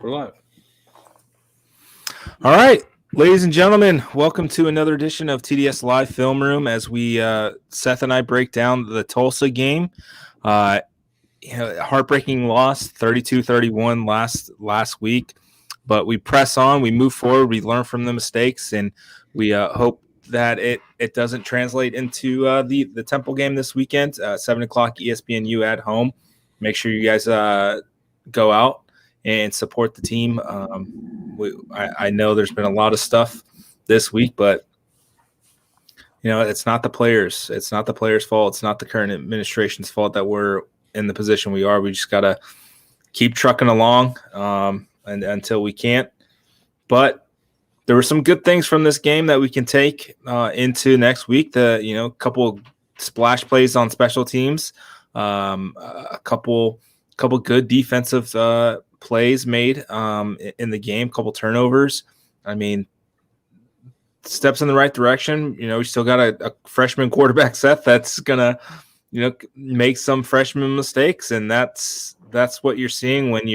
We're live. All right, ladies and gentlemen, welcome to another edition of TDS Live Film Room as we, Seth and I, break down the Tulsa game. Heartbreaking loss, 32-31 last week. But we press on, we move forward, we learn from the mistakes, and we hope that it doesn't translate into the Temple game this weekend, 7 o'clock ESPNU at home. Make sure you guys go out and support the team. I know there's been a lot of stuff this week, but it's not the players. It's not the players' fault. It's not the current administration's fault that we're in the position we are. We just gotta keep trucking along and until we can't. But there were some good things from this game that we can take into next week. Couple splash plays on special teams, a couple good defensive plays made in the game, couple turnovers. I mean, steps in the right direction. We still got a freshman quarterback, Seth, that's gonna make some freshman mistakes, and that's what you're seeing when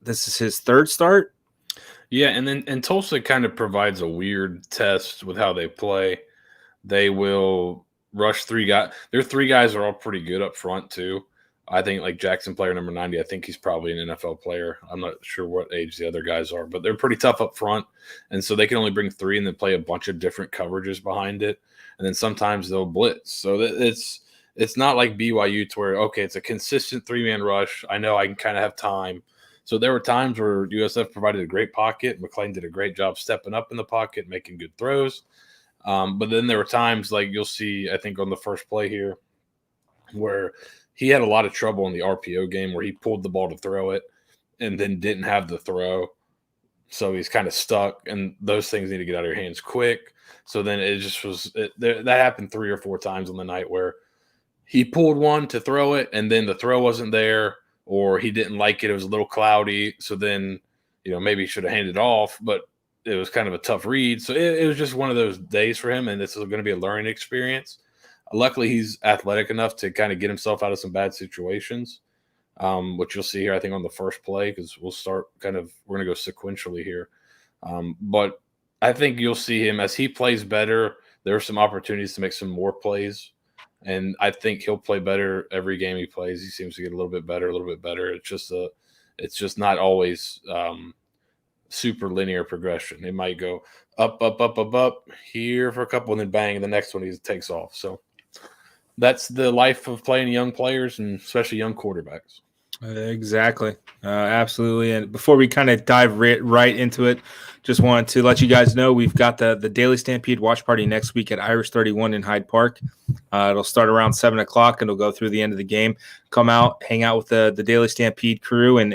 this is his third start. Yeah, and Tulsa kind of provides a weird test with how they play. They will rush three guys. Their three guys are all pretty good up front too. I think like Jackson, player number 90, I think he's probably an NFL player. I'm not sure what age the other guys are, but they're pretty tough up front. And so they can only bring three and then play a bunch of different coverages behind it. And then sometimes they'll blitz. So it's not like BYU to where, okay, it's a consistent three-man rush. I know I can kind of have time. So there were times where USF provided a great pocket. McClain did a great job stepping up in the pocket, making good throws. But then there were times like you'll see, I think on the first play here, where he had a lot of trouble in the RPO game where he pulled the ball to throw it and then didn't have the throw. So he's kind of stuck, and those things need to get out of your hands quick. So then it just was that happened 3 or 4 times on the night where he pulled one to throw it, and then the throw wasn't there, or he didn't like it. It was a little cloudy. So then, maybe he should have handed off, but it was kind of a tough read. So it was just one of those days for him, and this is going to be a learning experience. Luckily, he's athletic enough to kind of get himself out of some bad situations, which you'll see here, I think, on the first play, because we're going to go sequentially here. But I think you'll see him as he plays better. There are some opportunities to make some more plays, and I think he'll play better every game he plays. He seems to get a little bit better. It's just not always super linear progression. It might go up, up, up, up, up here for a couple, and then bang, and the next one he takes off. So that's the life of playing young players, and especially young quarterbacks. Exactly. Absolutely. And before we kind of dive right into it, just wanted to let you guys know we've got the Daily Stampede watch party next week at Irish 31 in Hyde Park. It'll start around 7 o'clock and it'll go through the end of the game. Come out, hang out with the Daily Stampede crew, and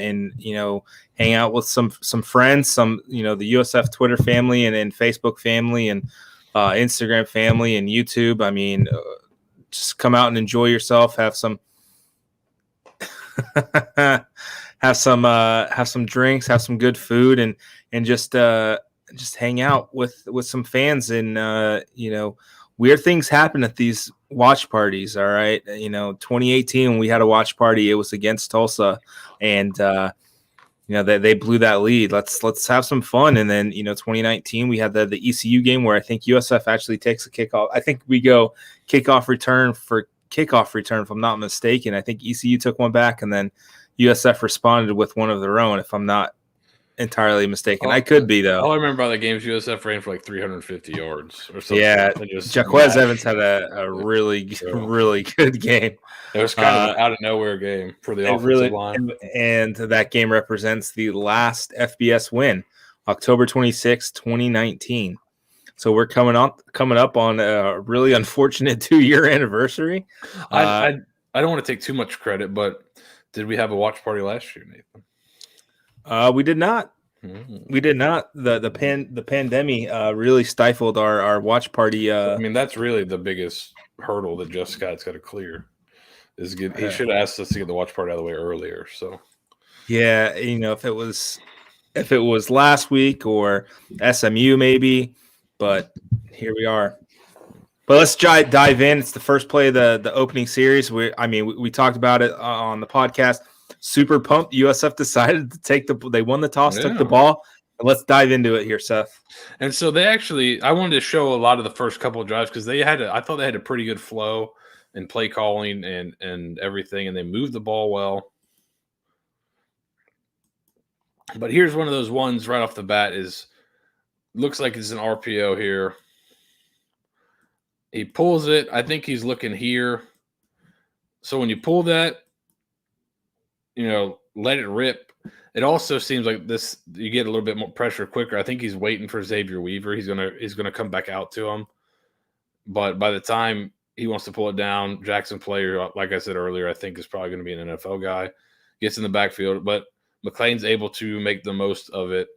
hang out with some friends, the USF Twitter family and Facebook family and Instagram family and YouTube. I mean, just come out and enjoy yourself. Have some have some drinks, have some good food, and just hang out with some fans. And weird things happen at these watch parties. All right, 2018 when we had a watch party, it was against Tulsa, and they blew that lead. Let's have some fun. And then 2019 we had the ECU game where I think USF actually takes a kickoff. I think we go kickoff return, if I'm not mistaken. I think ECU took one back, and then USF responded with one of their own, if I'm not entirely mistaken. I could be, though. All I remember about the game is USF ran for like 350 yards or something. Yeah, Jaquez Evans had a really good game. It was kind of an out-of-nowhere game for the offensive line. And that game represents the last FBS win, October 26, 2019. So we're coming up on a really unfortunate 2-year anniversary. I don't want to take too much credit, but did we have a watch party last year, Nathan? We did not. Mm-hmm. We did not. The pandemic really stifled our watch party. I mean, that's really the biggest hurdle that Jeff Scott's got to clear. He should have asked us to get the watch party out of the way earlier. So yeah, if it was last week or SMU maybe. But here we are. But let's dive in. It's the first play of the opening series. We talked about it on the podcast. super pumped. USF decided to they won the toss, took the ball. And let's dive into it here, Seth. And so I wanted to show a lot of the first couple of drives because I thought they had a pretty good flow and play calling and everything, and they moved the ball well. But here's one of those ones right off the bat looks like it's an RPO here. He pulls it. I think he's looking here. So when you pull that, let it rip. It also seems like you get a little bit more pressure quicker. I think he's waiting for Xavier Weaver. He's gonna come back out to him. But by the time he wants to pull it down, Jackson Player, like I said earlier, I think is probably going to be an NFL guy. Gets in the backfield, but McLean's able to make the most of it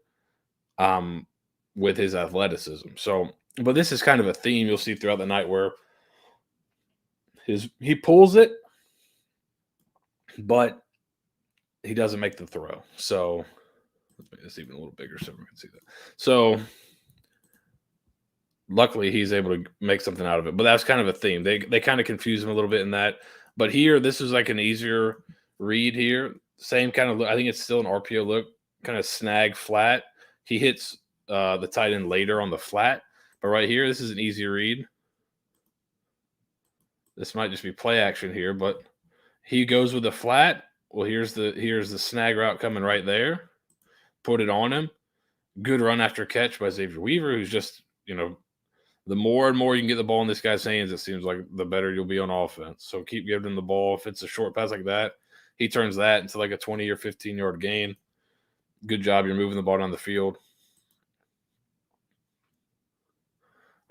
with his athleticism. So, but this is kind of a theme you'll see throughout the night where he pulls it, but he doesn't make the throw. So let's make this even a little bigger so everyone can see that. So luckily he's able to make something out of it. But that's kind of a theme. They kind of confuse him a little bit in that. But here, this is like an easier read here. Same kind of look. I think it's still an RPO look, kind of snag flat. He hits the tight end later on the flat. But right here, this is an easy read. This might just be play action here, but he goes with the flat. Well, here's the snag route coming right there. Put it on him. Good run after catch by Xavier Weaver, who's just, the more and more you can get the ball in this guy's hands, it seems like the better you'll be on offense. So keep giving him the ball. If it's a short pass like that, he turns that into like a 20 or 15-yard gain. Good job. You're moving the ball down the field.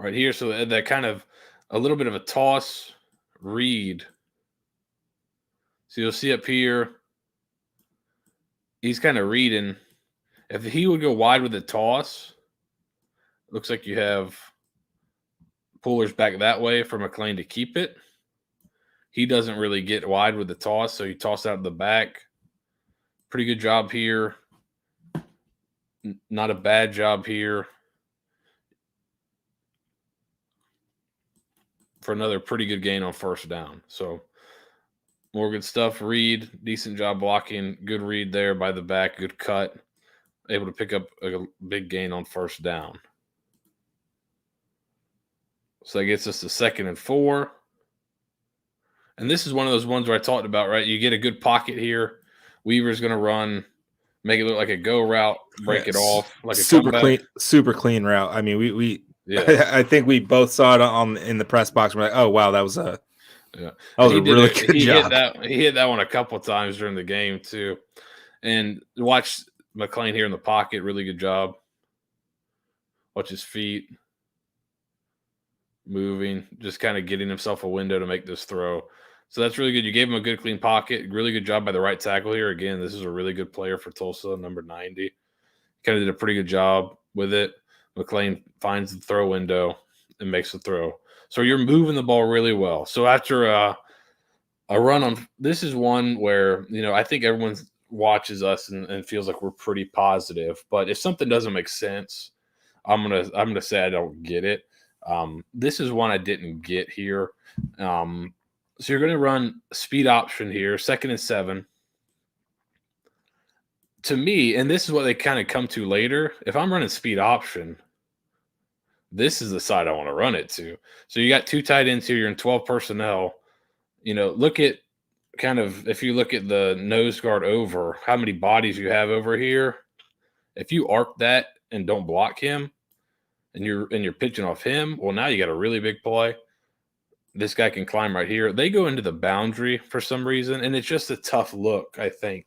Right here, so that kind of a little bit of a toss read. So you'll see up here, he's kind of reading. If he would go wide with the toss, looks like you have pullers back that way for McLean to keep it. He doesn't really get wide with the toss, so you toss out the back. Pretty good job here. Not a bad job here. For another pretty good gain on first down. So more good stuff. Read, decent job blocking. Good read there by the back. Good cut. Able to pick up a big gain on first down. So that gets us to 2nd and 4. And this is one of those ones where I talked about, right? You get a good pocket here. Weaver's going to run, make it look like a go route, break it off like a super clean route. I mean, we I think we both saw it in the press box. We're like, oh wow, that was a really good job. He hit that one a couple of times during the game too. And watch McLean here in the pocket, really good job. Watch his feet moving, just kind of getting himself a window to make this throw. So that's really good. You gave him a good clean pocket. Really good job by the right tackle here. Again, this is a really good player for Tulsa, number 90. Kind of did a pretty good job with it. McLean finds the throw window and makes the throw. So you're moving the ball really well. So after a run on – this is one where, I think everyone watches us and feels like we're pretty positive. But if something doesn't make sense, I'm gonna say I don't get it. This is one I didn't get here. So you're going to run speed option here, 2nd and 7. To me, and this is what they kind of come to later, if I'm running speed option, this is the side I want to run it to. So you got 2 tight ends here, you're in 12 personnel. Look at kind of, if you look at the nose guard over, how many bodies you have over here. If you arc that and don't block him, and you're pitching off him, well, now you got a really big play. This guy can climb right here. They go into the boundary for some reason, and it's just a tough look, I think.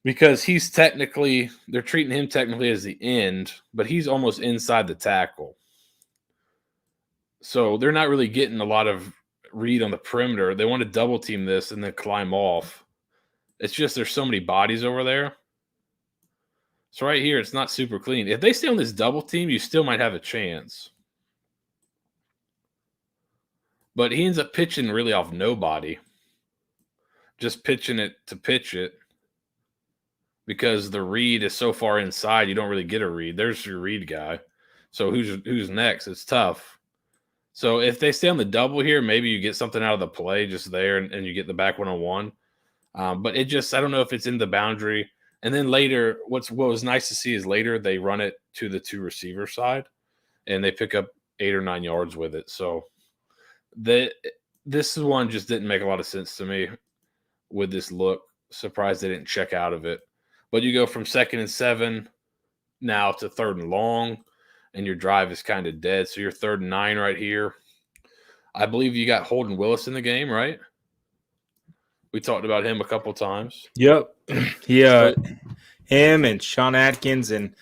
Because they're treating him technically as the end, but he's almost inside the tackle. So they're not really getting a lot of read on the perimeter. They want to double team this and then climb off. It's just there's so many bodies over there. So right here, it's not super clean. If they stay on this double team, you still might have a chance. But he ends up pitching really off nobody. Just pitching it to pitch it. Because the read is so far inside, you don't really get a read. There's your read guy. So who's next? It's tough. So if they stay on the double here, maybe you get something out of the play just there and you get the back 1-on-1. But it just, I don't know if it's in the boundary. And then later, what was nice to see is later they run it to the 2 receiver side and they pick up 8 or 9 yards with it. So this one just didn't make a lot of sense to me with this look. Surprised they didn't check out of it. But you go from 2nd and 7 now to 3rd and long, and your drive is kind of dead. So you're 3rd and 9 right here. I believe you got Holden Willis in the game, right? We talked about him a couple times. Yep. Him and Sean Atkins, and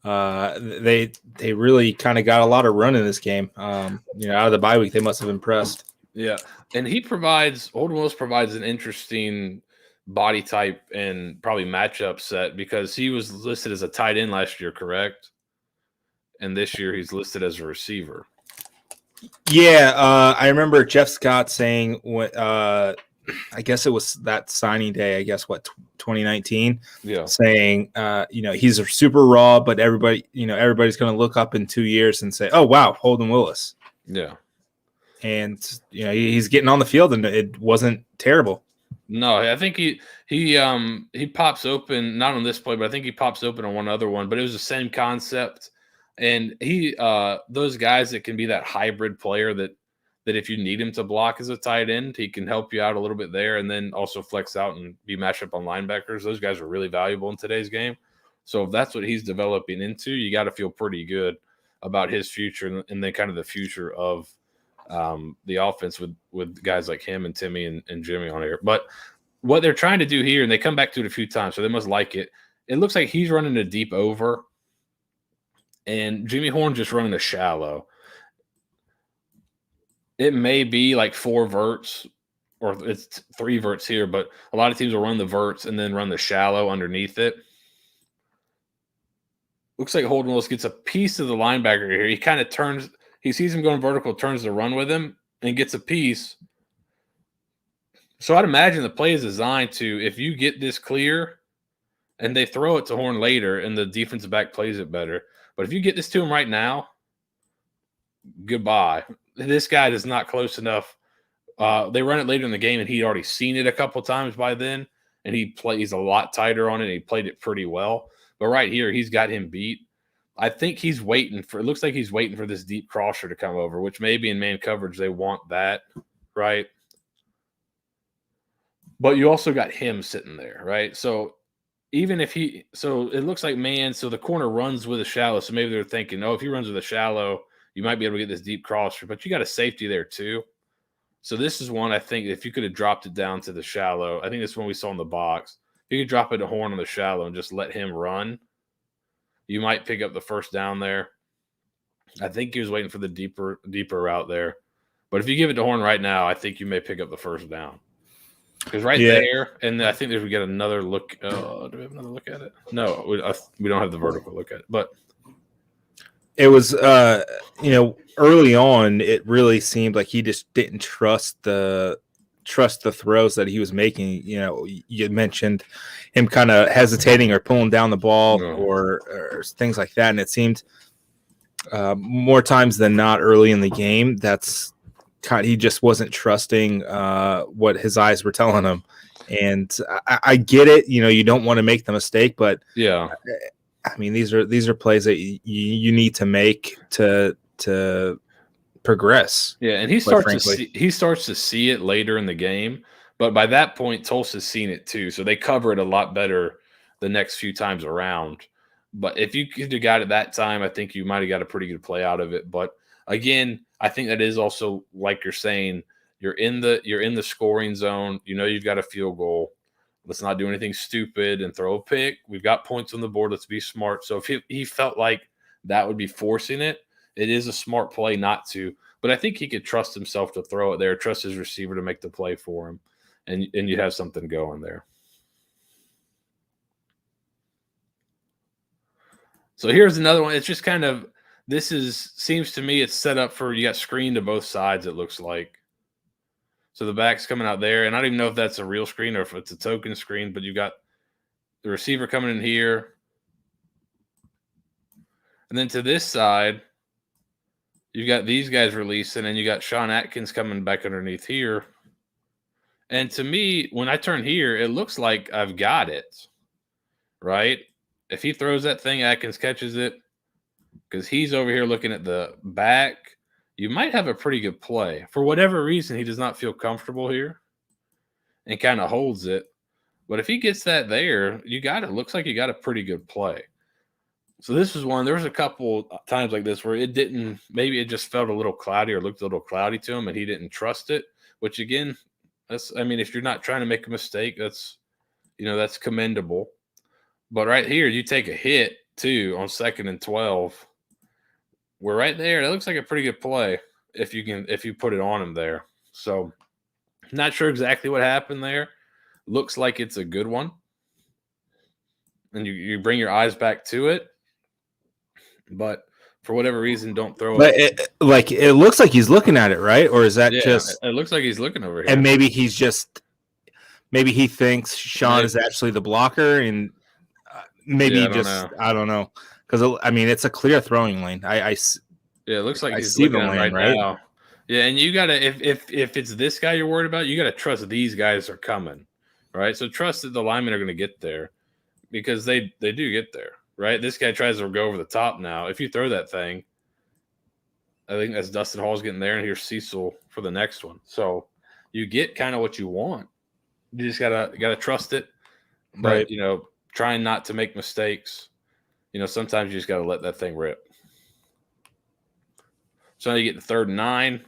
they really kind of got a lot of run in this game. Out of the bye week, they must have impressed. Yeah, and Holden Willis provides an interesting body type and probably matchup set because he was listed as a tight end last year, correct? And this year he's listed as a receiver. Yeah, I remember Jeff Scott saying what I guess it was that signing day, 2019. Yeah. Saying he's a super raw, but everybody's going to look up in 2 years and say, "Oh wow, Holden Willis." Yeah. And he's getting on the field and it wasn't terrible. No, I think he pops open, not on this play, but I think he pops open on one other one, but it was the same concept. And he those guys that can be that hybrid player that if you need him to block as a tight end, he can help you out a little bit there and then also flex out and be matched up on linebackers. Those guys are really valuable in today's game. So if that's what he's developing into, you got to feel pretty good about his future and then kind of the future of the offense with guys like him and Timmy and Jimmy on here. But what they're trying to do here, and they come back to it a few times, so they must like it. It looks like he's running a deep over, and Jimmy Horn just running a shallow. It may be like 4 verts, or it's 3 verts here, but a lot of teams will run the verts and then run the shallow underneath it. Looks like Holden Willis gets a piece of the linebacker here. He kind of turns. He sees him going vertical, turns to run with him, and gets a piece. So I'd imagine the play is designed to, if you get this clear and they throw it to Horn later and the defensive back plays it better. But if you get this to him right now, goodbye. This guy is not close enough. They run it later in the game, and he'd already seen it a couple times by then, and he's a lot tighter on it, and he played it pretty well. But right here, he's got him beat. I think he's waiting for – it looks like he's waiting for this deep crosser to come over, which maybe in man coverage they want that, right? But you also got him sitting there, right? So even if he – so it looks like man – so the corner runs with a shallow, so maybe they're thinking, if he runs with a shallow, you might be able to get this deep crosser. But you got a safety there too. So this is one I think if you could have dropped it down to the shallow, I think this is one we saw in the box. If you could drop it to Horn on the shallow and just let him run, you might pick up the first down there. I think he was waiting for the deeper route there. But if you give it to Horn right now, I think you may pick up the first down. Because there, and I think we get another look. Do we have another look at it? No, we don't have the vertical look at it. But it was, early on, it really seemed like he just didn't trust the throws that he was making. You mentioned him kind of hesitating or pulling down the ball or things like that. And it seemed more times than not early in the game, he just wasn't trusting what his eyes were telling him. And I get it. You don't want to make the mistake, but yeah, I mean, these are plays that you need to make to progress. Yeah, and he starts to see it later in the game, but by that point, Tulsa's seen it too, so they cover it a lot better the next few times around. But if you could have got it that time, I think you might have got a pretty good play out of it. But again, I think that is also, like you're saying, you're in the scoring zone. You've got a field goal. Let's not do anything stupid and throw a pick. We've got points on the board. Let's be smart. So if he felt like that would be forcing it, it is a smart play not to. But I think he could trust himself to throw it there, trust his receiver to make the play for him, and you have something going there. So here's another one. It's just kind of seems to me it's set up for, you got screen to both sides, it looks like. So the back's coming out there, and I don't even know if that's a real screen or if it's a token screen, but you got the receiver coming in here. And then to this side, you've got these guys releasing, and you got Sean Atkins coming back underneath here. And to me, when I turn here, it looks like I've got it, right? If he throws that thing, Atkins catches it because he's over here looking at the back. You might have a pretty good play. For whatever reason, he does not feel comfortable here and kind of holds it. But if he gets that there, you got it. Looks like you got a pretty good play. So this was one. There was a couple times like this where it didn't. Maybe it just felt a little cloudy or looked a little cloudy to him, and he didn't trust it. Which again, that's. I mean, if you're not trying to make a mistake, that's that's commendable. But right here, you take a hit too on 2nd and 12. We're right there. That looks like a pretty good play if you put it on him there. So not sure exactly what happened there. Looks like it's a good one. And you bring your eyes back to it. But for whatever reason, don't throw it. But it looks like he's looking at it, right? Or is that just? It looks like he's looking over here. And maybe he thinks Sean is actually the blocker, and maybe I don't know, because I mean it's a clear throwing lane. It looks like he's see the looking lane right now. Yeah, and you gotta if it's this guy you're worried about, you gotta trust these guys are coming, right? So trust that the linemen are going to get there because they do get there. Right, this guy tries to go over the top now. If you throw that thing, I think that's Dustin Hall's getting there, and here's Cecil for the next one. So you get kind of what you want. You just gotta trust it, but right. Trying not to make mistakes. Sometimes you just gotta let that thing rip. So now you get the 3rd and 9.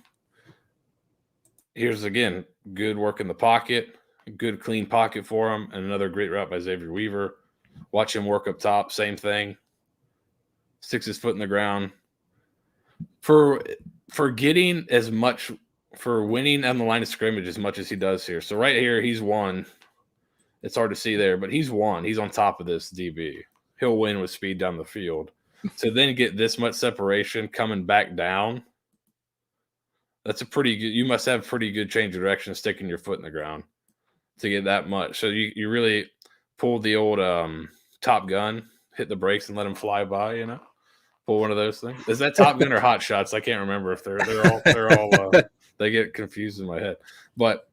Here's again good work in the pocket, good clean pocket for him, and another great route by Xavier Weaver. Watch him work up top. Same thing. Sticks his foot in the ground. For getting as much, for winning on the line of scrimmage as much as he does here. So right here, he's won. It's hard to see there, but he's won. He's on top of this DB. He'll win with speed down the field. To then get this much separation coming back down, that's a pretty good – you must have pretty good change of direction sticking your foot in the ground to get that much. So you really – pull the old Top Gun, hit the brakes and let them fly by, pull one of those things. Is that Top Gun or Hot Shots? I can't remember if they're all they get confused in my head. But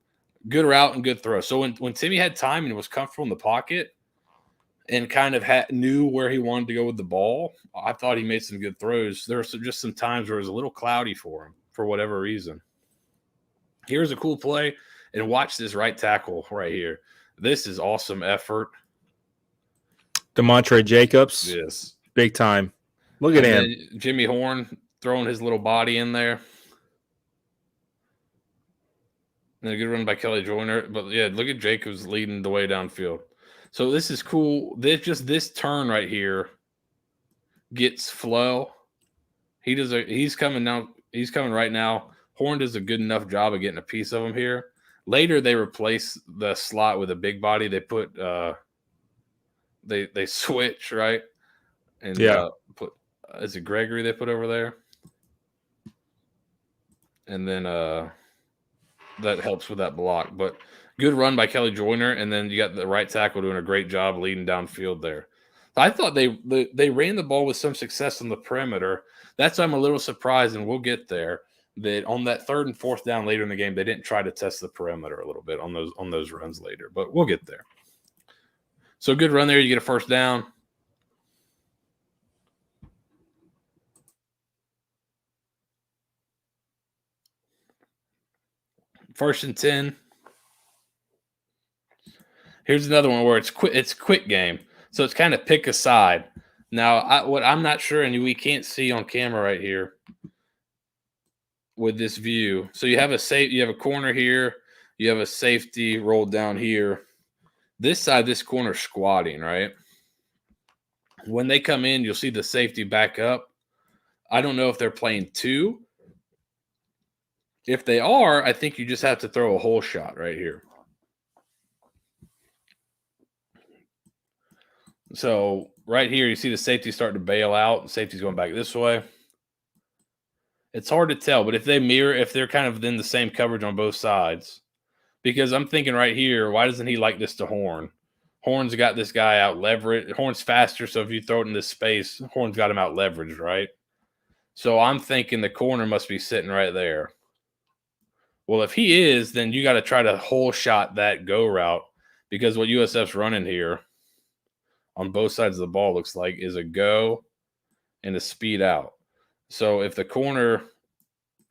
good route and good throw. So when Timmy had time and was comfortable in the pocket and kind of knew where he wanted to go with the ball, I thought he made some good throws. There were just some times where it was a little cloudy for him for whatever reason. Here's a cool play, and watch this right tackle right here. This is awesome effort. DeMontre Jacobs. Yes. Big time. Look at him. Jimmy Horn throwing his little body in there. And a good run by Kelly Joyner. But, yeah, look at Jacobs leading the way downfield. So this is cool. This turn right here gets flow. He's coming now. He's coming right now. Horn does a good enough job of getting a piece of him here. Later, they replace the slot with a big body. They put they switch, right? And put is it Gregory they put over there? And then that helps with that block. But good run by Kelly Joyner, and then you got the right tackle doing a great job leading downfield there. I thought they ran the ball with some success on the perimeter. That's why I'm a little surprised, and we'll get there. That on that 3rd and 4th down later in the game, they didn't try to test the perimeter a little bit on those runs later, but we'll get there. So good run there. You get a 1st down. First and 10. Here's another one where it's quick game. So it's kind of pick a side. Now, what I'm not sure, and we can't see on camera right here with this view. So you have a corner here, you have a safety rolled down here. This side, this corner squatting, right? When they come in, you'll see the safety back up. I don't know if they're playing 2. If they are, I think you just have to throw a hole shot right here. So right here, you see the safety starting to bail out. The safety's going back this way. It's hard to tell, but if they're kind of in the same coverage on both sides, because I'm thinking right here, why doesn't he like this to Horn? Horn's got this guy out leveraged. Horn's faster, so if you throw it in this space, Horn's got him out leveraged, right? So I'm thinking the corner must be sitting right there. Well, if he is, then you got to try to hole shot that go route, because what USF's running here on both sides of the ball looks like is a go and a speed out. So if the corner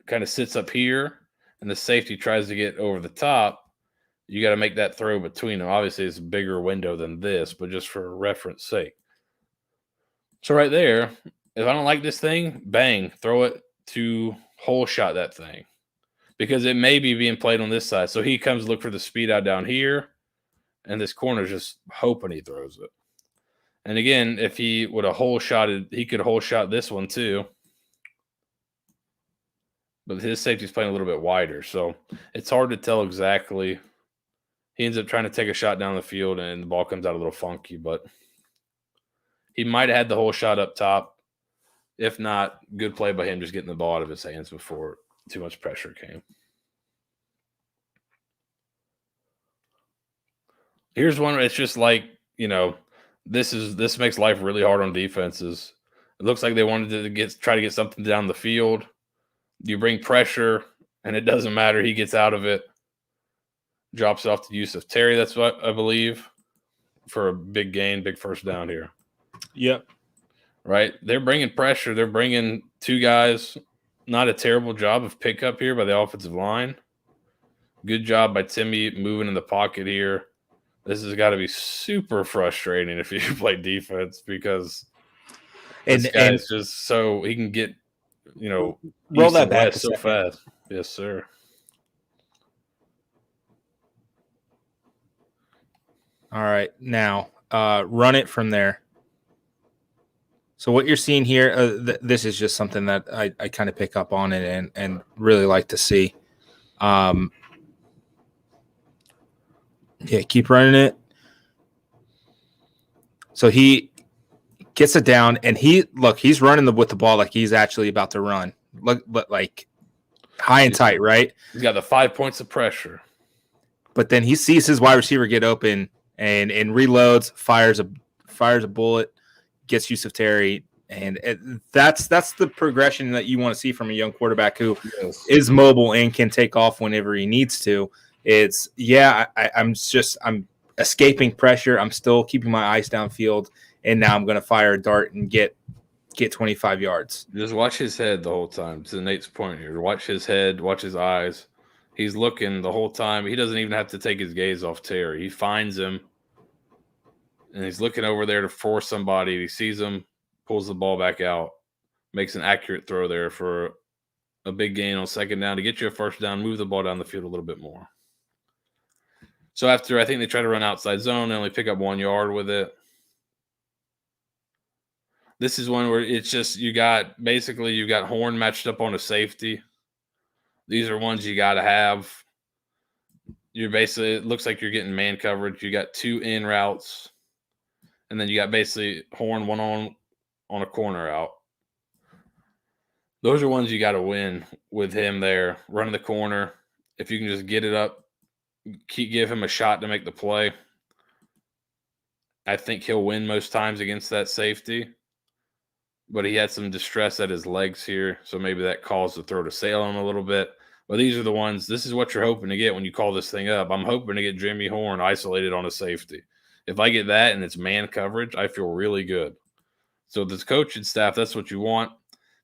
kind of sits up here and the safety tries to get over the top, you got to make that throw between them. Obviously, it's a bigger window than this, but just for reference sake. So right there, if I don't like this thing, bang, throw it to hole shot that thing, because it may be being played on this side. So he comes to look for the speed out down here, and this corner's just hoping he throws it. And again, if he would have hole shotted, he could hole shot this one too. But his safety's playing a little bit wider, so it's hard to tell exactly. He ends up trying to take a shot down the field, and the ball comes out a little funky, but he might have had the whole shot up top. If not, good play by him just getting the ball out of his hands before too much pressure came. Here's one where it's just like, this makes life really hard on defenses. It looks like they wanted to try to get something down the field. You bring pressure, and it doesn't matter. He gets out of it, drops it off to USF Terry. That's what I believe, for a big gain, big first down here. Yep. Right? They're bringing pressure. They're bringing two guys. Not a terrible job of pickup here by the offensive line. Good job by Timmy moving in the pocket here. This has got to be super frustrating if you play defense, because this guy's just so he can get, roll that back so fast. Yes, sir. All right, now run it from there. So what you're seeing here, this is just something that I kind of pick up on it and really like to see. Yeah, keep running it. So he gets it down, and he's running with the ball like he's actually about to run. Look, but like high and tight, right? He's got the 5 points of pressure. But then he sees his wide receiver get open and reloads, fires a bullet, gets USF Terry, and that's the progression that you want to see from a young quarterback who is mobile and can take off whenever he needs to. It's I'm escaping pressure. I'm still keeping my eyes downfield, and now I'm going to fire a dart and get 25 yards. Just watch his head the whole time. To Nate's point here, watch his head, watch his eyes. He's looking the whole time. He doesn't even have to take his gaze off Terry. He finds him, and he's looking over there to force somebody. He sees him, pulls the ball back out, makes an accurate throw there for a big gain on second down to get you a first down, move the ball down the field a little bit more. So after, I think they try to run outside zone and only pick up 1 yard with it. This is one where it's just you got Horn matched up on a safety. These are ones you got to have. It looks like you're getting man coverage. You got two in routes, and then you got basically Horn one on a corner out. Those are ones you got to win with him there, running the corner. If you can just get it up, give him a shot to make the play, I think he'll win most times against that safety. But he had some distress at his legs here, so maybe that caused the throw to sail on him a little bit. But these are the ones, this is what you're hoping to get when you call this thing up. I'm hoping to get Jimmy Horn isolated on a safety. If I get that and it's man coverage, I feel really good. So this coaching staff, that's what you want.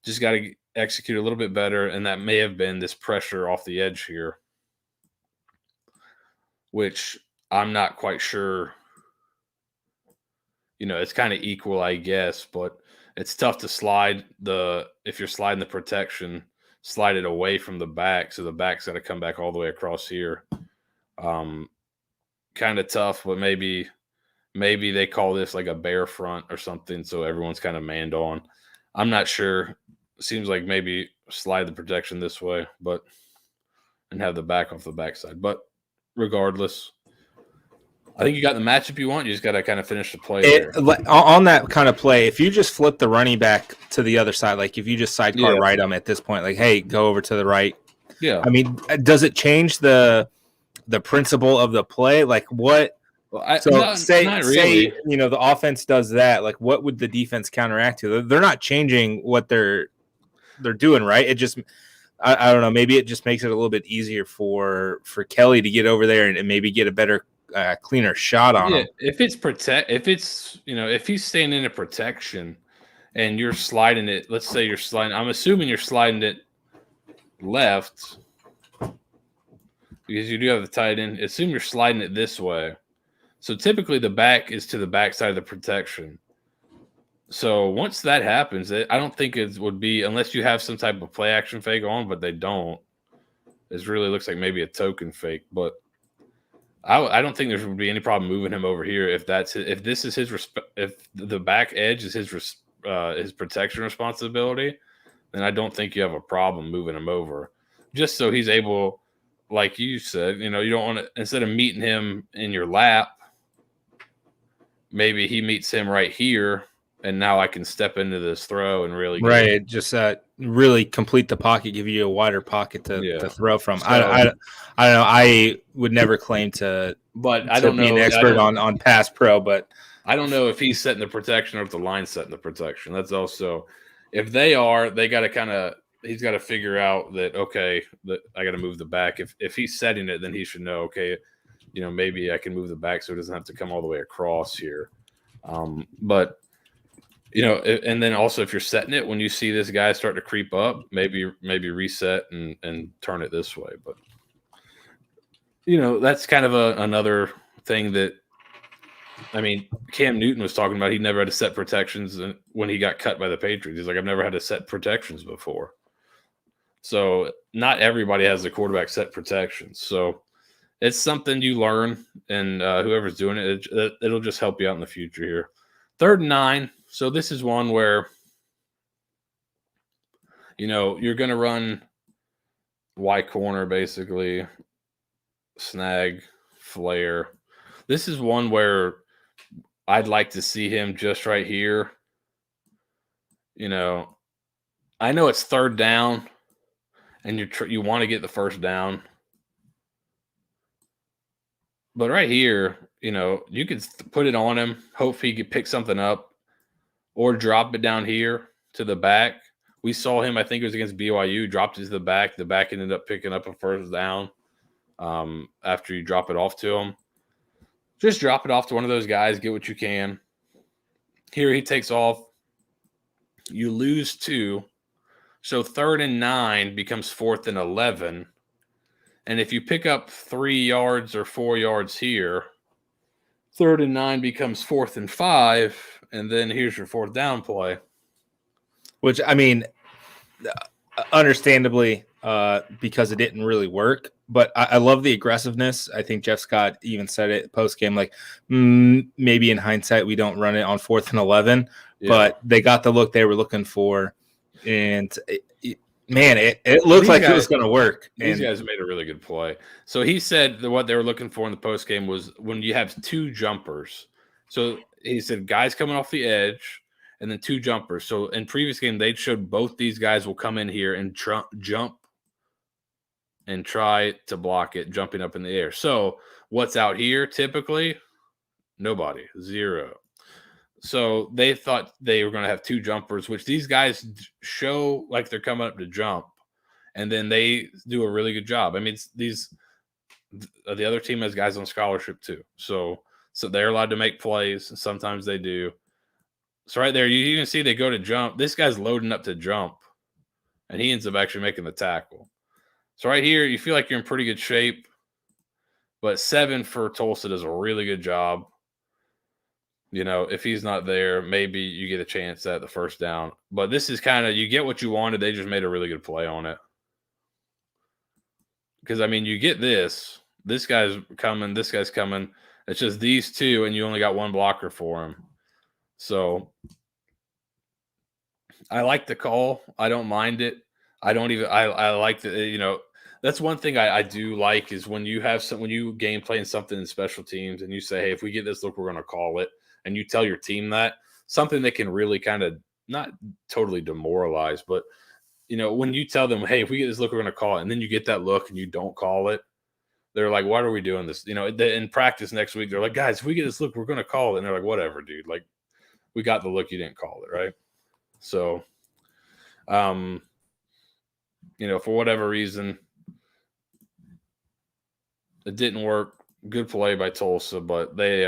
Just got to execute a little bit better, and that may have been this pressure off the edge here, which I'm not quite sure. It's kind of equal, I guess, but it's tough to slide if you're sliding the protection, slide it away from the back. So the back's got to come back all the way across here. Kind of tough, but maybe they call this like a bear front or something. So everyone's kind of manned on. I'm not sure. Seems like maybe slide the protection this way, and have the back off the backside. But regardless, I think you got the matchup you want. You just got to kind of finish the play there. On that kind of play, if you just flip the running back to the other side, like if you just sidecar right them at this point, like, hey, go over to the right. Yeah. I mean, does it change the principle of the play? Like what? Well, say the offense does that. Like what would the defense counteract to? They're not changing what they're doing, right? It just I don't know. Maybe it just makes it a little bit easier for Kelly to get over there and maybe get a better, cleaner shot on him. If he's staying in a protection and you're sliding it, let's say you're sliding. I'm assuming you're sliding it left because you do have the tight end. Assume you're sliding it this way. So typically the back is to the back side of the protection. So once that happens, I don't think it would be, unless you have some type of play action fake on, but they don't. It really looks like maybe a token fake, but I don't think there would be any problem moving him over here if the back edge is his protection responsibility, then I don't think you have a problem moving him over, just so he's able, like you said, you don't want to, instead of meeting him in your lap, maybe he meets him right here. And now I can step into this throw and really just really complete the pocket, give you a wider pocket to throw from. So, I don't know. I would never claim to, but I don't know, be an expert on pass pro, but I don't know if he's setting the protection or if the line's setting the protection. That's also, if they are, they got to he's got to figure out that, okay, that I got to move the back. If he's setting it, then he should know, okay, maybe I can move the back so it doesn't have to come all the way across here. But and then also if you're setting it, when you see this guy start to creep up, maybe reset and turn it this way. But that's kind of another thing that, Cam Newton was talking about. He never had to set protections when he got cut by the Patriots. He's like, I've never had to set protections before. So not everybody has the quarterback set protections. So it's something you learn, and whoever's doing it, it'll just help you out in the future here. 3rd and 9. So this is one where, you're going to run Y corner, basically, snag, flare. This is one where I'd like to see him just right here. I know it's 3rd down, and you want to get the 1st down. But right here, you could put it on him, hope he could pick something up, or drop it down here to the back. We saw him, I think it was against BYU, dropped it to the back. The back ended up picking up a 1st down after you drop it off to him. Just drop it off to one of those guys, get what you can. Here he takes off. You lose 2. So 3rd and 9 becomes 4th and 11. And if you pick up 3 yards or 4 yards here, 3rd and 9 becomes 4th and 5. And then here's your 4th down play. Which, understandably, because it didn't really work. But I love the aggressiveness. I think Jeff Scott even said it post-game, like, maybe in hindsight we don't run it on 4th and 11. Yeah. But they got the look they were looking for. And, it looked like it was going to work. These guys made a really good play. So he said that what they were looking for in the post-game was when you have 2 jumpers. So he said guys coming off the edge and then 2 jumpers. So in previous game, they showed both these guys will come in here and jump and try to block it, jumping up in the air. So what's out here typically? Nobody. 0. So they thought they were going to have 2 jumpers, which these guys show like they're coming up to jump. And then they do a really good job. The other team has guys on scholarship too. So they're allowed to make plays. And sometimes they do. So right there, you can see they go to jump. This guy's loading up to jump. And he ends up actually making the tackle. So right here, you feel like you're in pretty good shape. But 7 for Tulsa does a really good job. If he's not there, maybe you get a chance at the 1st down. But this is kind of, you get what you wanted. They just made a really good play on it. Because, you get this. This guy's coming. This guy's coming. It's just these 2, and you only got 1 blocker for him. So I like the call. I don't mind it. I like the, that's one thing I do like is when you have when you game playing something in special teams and you say, hey, if we get this look, we're going to call it. And you tell your team that, something that can really kind of not totally demoralize, but, when you tell them, hey, if we get this look, we're going to call it. And then you get that look and you don't call it. They're like, why are we doing this? In practice next week, they're like, guys, if we get this look, we're going to call it. And they're like, whatever, dude. Like, we got the look, you didn't call it, right? So, for whatever reason, it didn't work. Good play by Tulsa, but they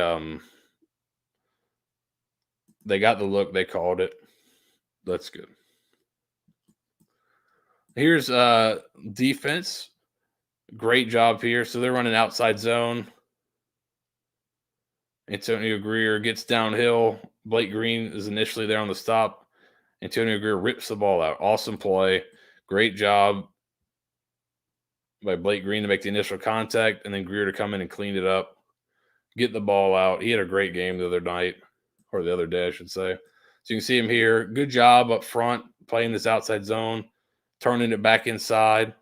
got the look. They called it. That's good. Here's defense. Great job here. So they're running outside zone. Antonio Greer gets downhill. Blake Green is initially there on the stop. Antonio Greer rips the ball out. Awesome play. Great job by Blake Green to make the initial contact, and then Greer to come in and clean it up, get the ball out. He had a great game the other night, or the other day, I should say. So you can see him here. Good job up front, playing this outside zone, turning it back inside.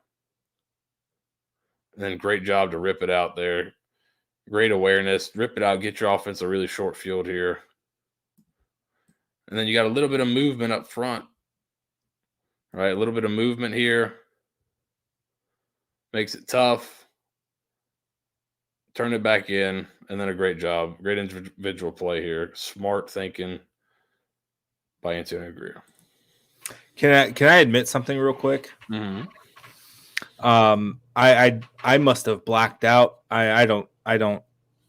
And then great job to rip it out there. Great awareness. Rip it out. Get your offense a really short field here. And then you got a little bit of movement up front. All right, a little bit of movement here. Makes it tough. Turn it back in, and then a great job. Great individual play here. Smart thinking by Antonio Greer. Can I admit something real quick? Mm-hmm. I must have blacked out. I don't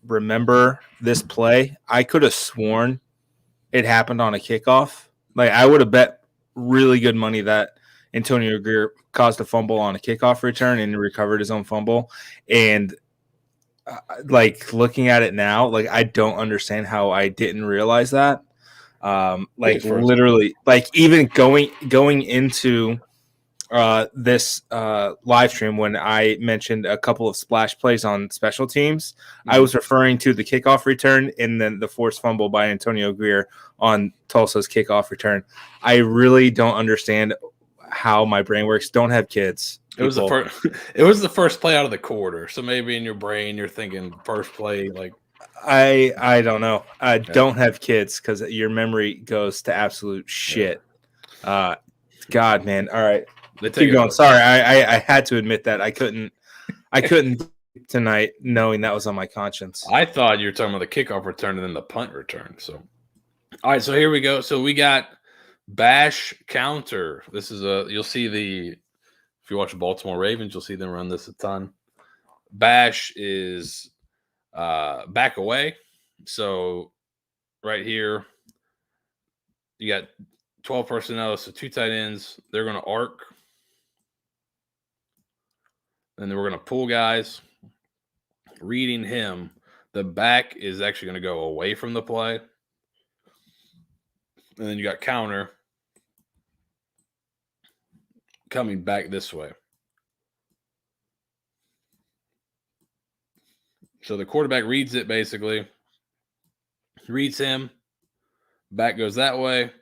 remember this play. I could have sworn it happened on a kickoff. Like, I would have bet really good money that Antonio Greer caused a fumble on a kickoff return and recovered his own fumble. And like, looking at it now, like, I don't understand how I didn't realize that. Like, literally, like, even going into this live stream, when I mentioned a couple of splash plays on special teams, I was referring to the kickoff return and then the forced fumble by Antonio Greer on Tulsa's kickoff return. I really don't understand how my brain works. Don't have kids. It was the first play out of the quarter. So maybe in your brain you're thinking first play, like, I don't know. I don't have kids because your memory goes to absolute shit. God, man. All right. Keep going. Sorry, I had to admit that I couldn't tonight, knowing that was on my conscience. I thought you were talking about the kickoff return and then the punt return. So, all right, so here we go. So we got bash counter. This is you'll see if you watch the Baltimore Ravens, you'll see them run this a ton. Bash is back away. So right here, you got 12 personnel, so 2 tight ends. They're going to arc. And then we're going to pull guys. Reading him, the back is actually going to go away from the play. And then you got counter coming back this way. So the quarterback reads it, basically. Reads him. Back goes that way.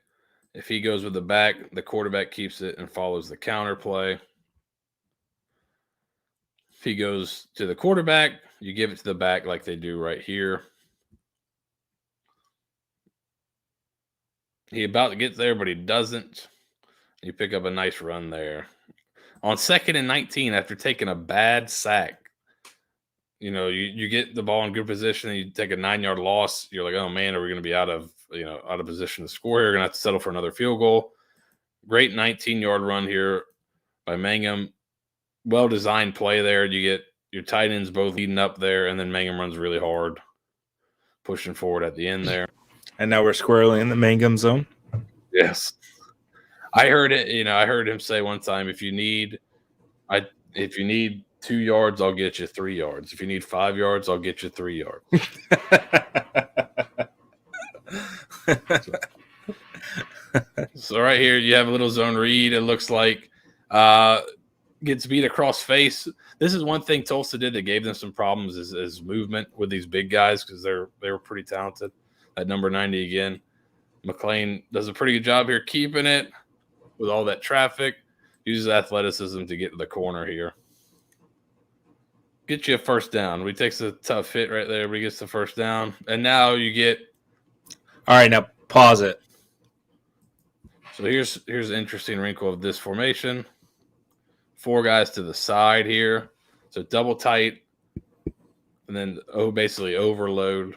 If he goes with the back, the quarterback keeps it and follows the counter play. If he goes to the quarterback, you give it to the back like they do right here. He about to get there, but he doesn't. You pick up a nice run there. On 2nd and 19, after taking a bad sack, you get the ball in good position and you take a 9-yard loss. You're like, oh man, are we going to be out of position to score? You're going to have to settle for another field goal. Great 19-yard run here by Mangum. Well-designed play there. You get your tight ends both leading up there, and then Mangum runs really hard, pushing forward at the end there. And now we're squarely in the Mangum zone. Yes. I heard it. I heard him say one time, if you need 2 yards, I'll get you 3 yards. If you need 5 yards, I'll get you 3 yards. So right here, you have a little zone read. It looks like gets beat across face. This is one thing Tulsa did that gave them some problems is movement with these big guys, because they were pretty talented. At number 90 again, McLean does a pretty good job here keeping it with all that traffic. Uses athleticism to get to the corner here. Get you a first down. He takes a tough hit right there, but he gets the first down. And now you get. All right, now pause it. So here's an interesting wrinkle of this formation. 4 guys to the side here. So double tight. And then basically overload.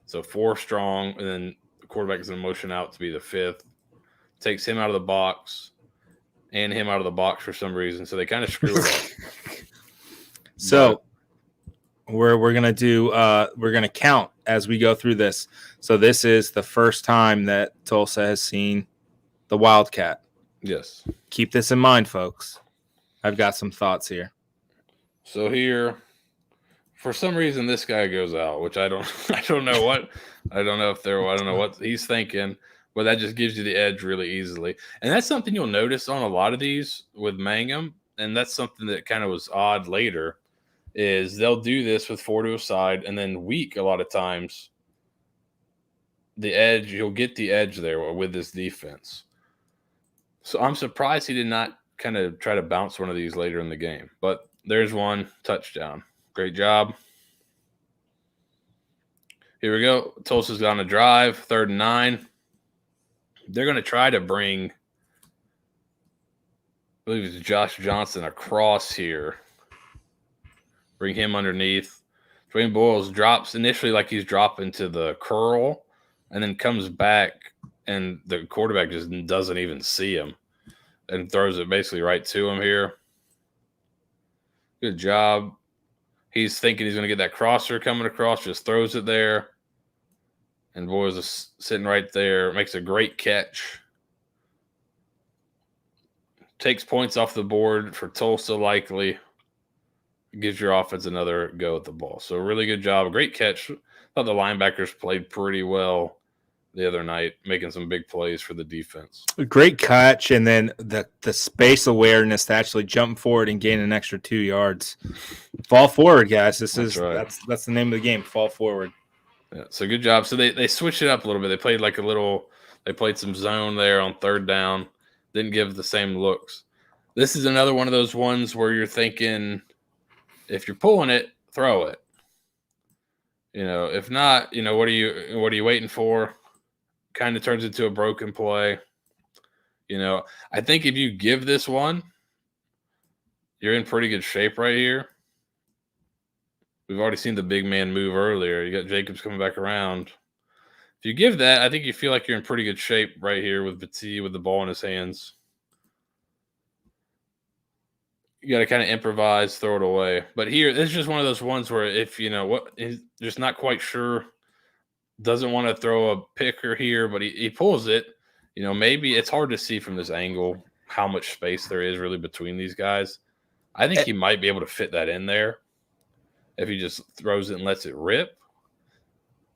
So 4 strong. And then the quarterback is in motion out to be the 5th. Takes him out of the box. and him out of the box for some reason. So they kind of screw it up. So we're gonna count as we go through this. So this is the first time that Tulsa has seen the Wildcat. Yes. Keep this in mind, folks. I've got some thoughts here. So here, for some reason, this guy goes out, which I don't know what, I don't know what he's thinking, but that just gives you the edge really easily. And that's something you'll notice on a lot of these with Mangum, and that's something that kind of was odd later, is they'll do this with 4 to a side, and then weak a lot of times. The edge, you'll get the edge there with this defense. So I'm surprised he did not kind of try to bounce one of these later in the game. But there's one touchdown. Great job. Here we go. Tulsa's on a drive, 3rd and 9. They're going to try to bring, I believe it's Josh Johnson across here. Bring him underneath. Dwayne Boyles drops initially like he's dropping to the curl and then comes back, and the quarterback just doesn't even see him and throws it basically right to him here. Good job. He's thinking he's going to get that crosser coming across, just throws it there. And Boyles is sitting right there, makes a great catch. Takes points off the board for Tulsa likely. Gives your offense another go at the ball. So really good job. A great catch. I thought the linebackers played pretty well the other night, making some big plays for the defense. Great catch, and then the space awareness to actually jump forward and gain an extra 2 yards. Fall forward, guys. That's the name of the game. Fall forward. Yeah, so good job. So they switched it up a little bit. They played they played some zone there on 3rd down. Didn't give the same looks. This is another one of those ones where you're thinking, if you're pulling it, throw it. If not, what are you waiting for? Kind of turns into a broken play. I think if you give this one, you're in pretty good shape right here. We've already seen the big man move earlier. You got Jacobs coming back around. If you give that, I think you feel like you're in pretty good shape right here with Battie with the ball in his hands. You got to kind of improvise, throw it away. But here, it's just one of those ones where if he's just not quite sure, doesn't want to throw a picker here, but he pulls it. Maybe it's hard to see from this angle how much space there is really between these guys. I think he might be able to fit that in there if he just throws it and lets it rip.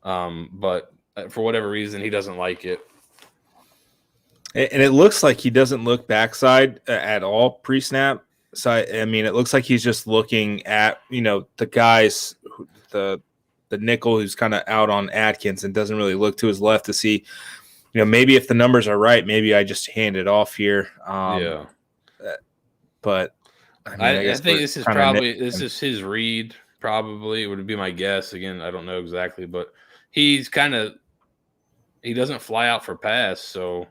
But for whatever reason, he doesn't like it. And it looks like he doesn't look backside at all pre-snap. So, I mean, it looks like he's just looking at, the guys, the nickel who's kind of out on Atkins and doesn't really look to his left to see, maybe if the numbers are right, maybe I just hand it off here. Yeah. But I think this is his read. Probably it would be my guess. Again, I don't know exactly, but he doesn't fly out for pass. So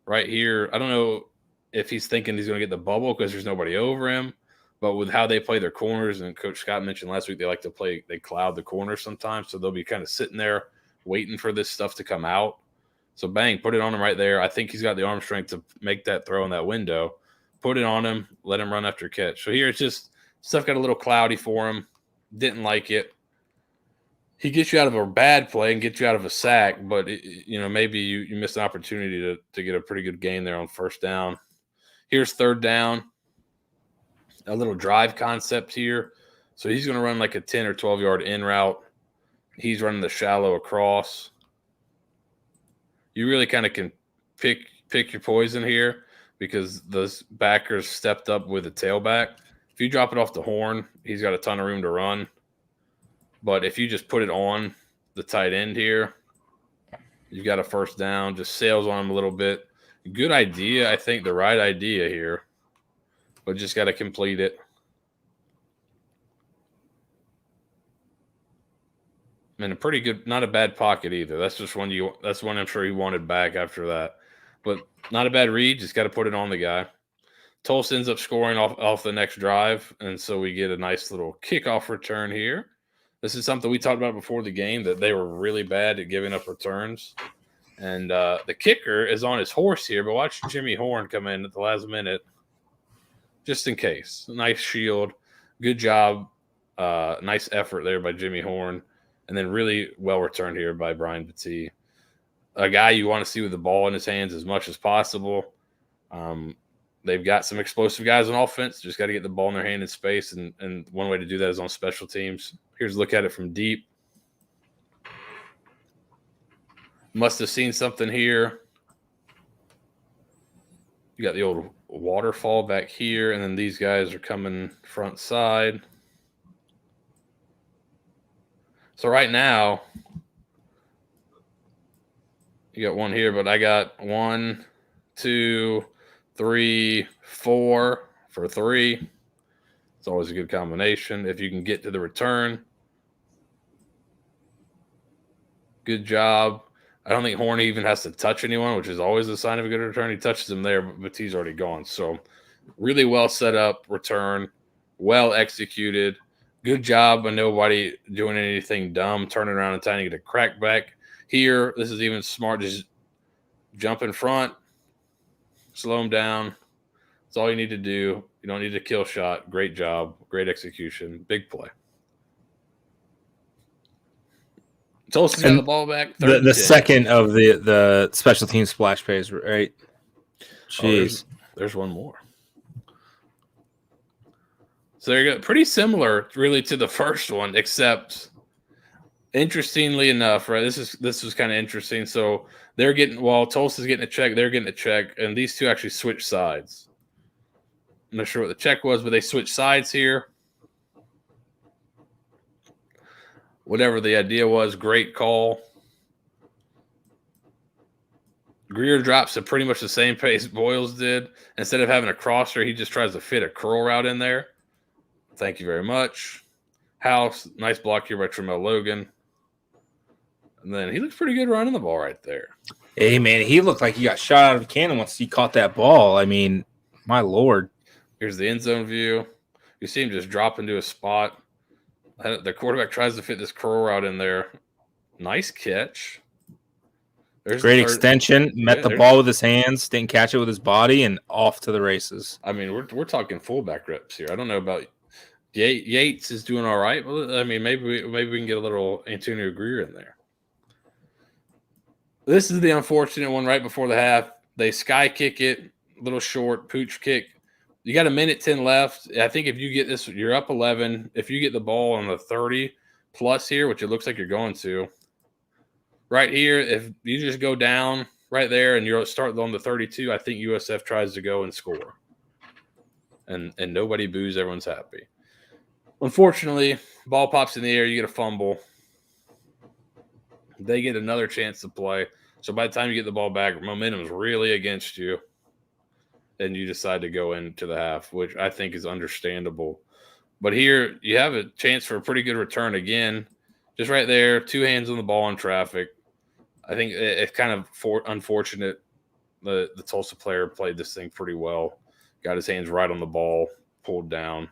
right here, I don't know if he's thinking he's going to get the bubble because there's nobody over him. But with how they play their corners, and Coach Scott mentioned last week, they cloud the corners sometimes. So they'll be kind of sitting there waiting for this stuff to come out. So bang, put it on him right there. I think he's got the arm strength to make that throw in that window. Put it on him, let him run after catch. So here it's just stuff got a little cloudy for him. Didn't like it. He gets you out of a bad play and gets you out of a sack, but maybe you missed an opportunity to get a pretty good gain there on 1st down. Here's 3rd down. A little drive concept here. So he's going to run like a 10 or 12 yard in route. He's running the shallow across. You really kind of can pick your poison here because those backers stepped up with a tailback. If you drop it off the horn, he's got a ton of room to run. But if you just put it on the tight end here, you've got a 1st down, just sails on him a little bit. Good idea. I think the right idea here, but just got to complete it. And a pretty good, not a bad pocket either. That's just that's one I'm sure he wanted back after that. But not a bad read, just got to put it on the guy. Tulsa ends up scoring off the next drive, and so we get a nice little kickoff return here. This is something we talked about before the game, that they were really bad at giving up returns. And the kicker is on his horse here, but watch Jimmy Horn come in at the last minute. just in case. Nice shield. Good job. Nice effort there by Jimmy Horn. And then really well returned here by Brian Battie. A guy you want to see with the ball in his hands as much as possible. They've got some explosive guys on offense. Just got to get the ball in their hand in space. And one way to do that is on special teams. Here's a look at it from deep. Must have seen something here. You got the old waterfall back here, and then these guys are coming front side. So right now, you got one here, but I got 1, 2, 3, 4 for 3. It's always a good combination if you can get to the return. Good job. I don't think Horn even has to touch anyone, which is always a sign of a good return. He touches him there, but he's already gone. So really well set up return, well executed. Good job of nobody doing anything dumb, turning around and trying to get a crack back. Here, this is even smart. Just jump in front, slow him down. That's all you need to do. You don't need a kill shot. Great job. Great execution. Big play. Tulsa's got the ball back. The second of the special team splash plays, right? Jeez. There's one more. So there you go. Pretty similar, really, to the first one, except interestingly enough, right? This was kind of interesting. So they're getting, while Tulsa's getting a check, they're getting a check, and these two actually switch sides. I'm not sure what the check was, but they switched sides here. Whatever the idea was, great call. Greer drops at pretty much the same pace Boyles did. Instead of having a crosser, he just tries to fit a curl route in there. Thank you very much. House, nice block here by Tramel Logan. And then he looks pretty good running the ball right there. Hey, man, he looked like he got shot out of a cannon once he caught that ball. I mean, my Lord. Here's the end zone view. You see him just drop into a spot. The quarterback tries to fit this curl route in there. Nice catch. Great extension. Met the ball with his hands, didn't catch it with his body, and off to the races. I mean, we're talking fullback reps here. I don't know about Yates is doing all right. Well, I mean, maybe we can get a little Antonio Greer in there. This is the unfortunate one right before the half. They sky kick it, little short pooch kick. You got 1:10 left. I think if you get this, you're up 11. If you get the ball on the 30 plus here, which it looks like you're going to, right here, if you just go down right there and you're starting on the 32, I think USF tries to go and score. And nobody boos, everyone's happy. Unfortunately, ball pops in the air, you get a fumble. They get another chance to play. So by the time you get the ball back, momentum's really against you. And you decide to go into the half, which I think is understandable. But here you have a chance for a pretty good return again. Just right there, 2 hands on the ball in traffic. I think it's kind of unfortunate. The Tulsa player played this thing pretty well. Got his hands right on the ball, pulled down,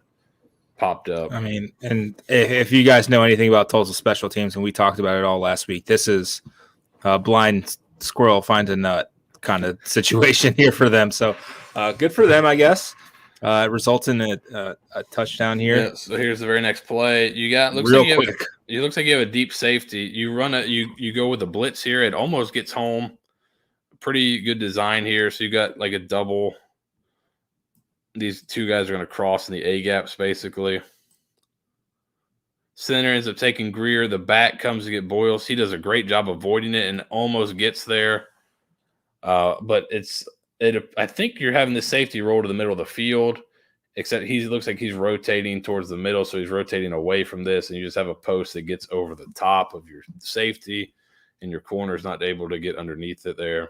popped up. I mean, and if you guys know anything about Tulsa special teams, and we talked about it all last week, this is a blind squirrel finds a nut kind of situation here for them. So good for them, I guess. It results in a touchdown here. Yeah, so here's the very next play. You got looks like you have a deep safety. You run you go with a blitz here. It almost gets home. Pretty good design here. So you got like a double. These two guys are going to cross in the A gaps basically. Center ends up taking Greer. The back comes to get Boyles. He does a great job avoiding it and almost gets there. But I think you're having the safety roll to the middle of the field, except he looks like he's rotating towards the middle, so he's rotating away from this, and you just have a post that gets over the top of your safety, and your corner's not able to get underneath it there.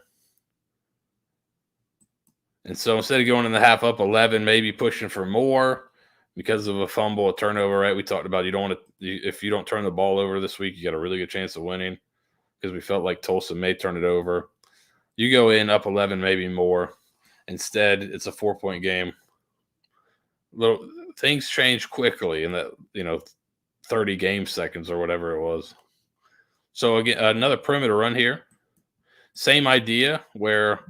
And so instead of going in the half up 11, maybe pushing for more because of a fumble, a turnover, right? We talked about you don't want to – if you don't turn the ball over this week, you got a really good chance of winning because we felt like Tulsa may turn it over. You go in up 11, maybe more. Instead, it's a 4-point game. Little things change quickly in that 30 game seconds or whatever it was. So again, another perimeter run here. Same idea where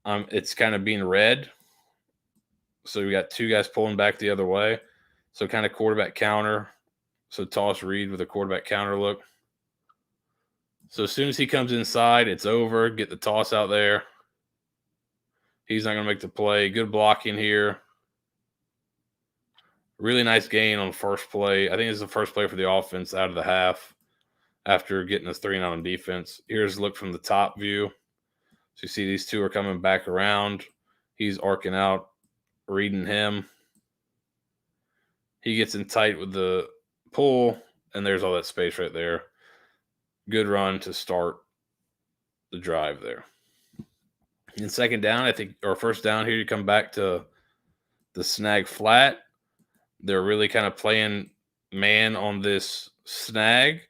it's kind of being read. So we got two guys pulling back the other way. So kind of quarterback counter. So toss read with a quarterback counter look. So as soon as he comes inside, it's over. Get the toss out there. He's not going to make the play. Good blocking here. Really nice gain on the first play. I think it's the first play for the offense out of the half after getting us 3-0 on defense. Here's a look from the top view. So you see these two are coming back around. He's arcing out, reading him. He gets in tight with the pull, and there's all that space right there. Good run to start the drive there. In second down, I think, or first down here, you come back to the snag flat. They're really kind of playing man on this snag.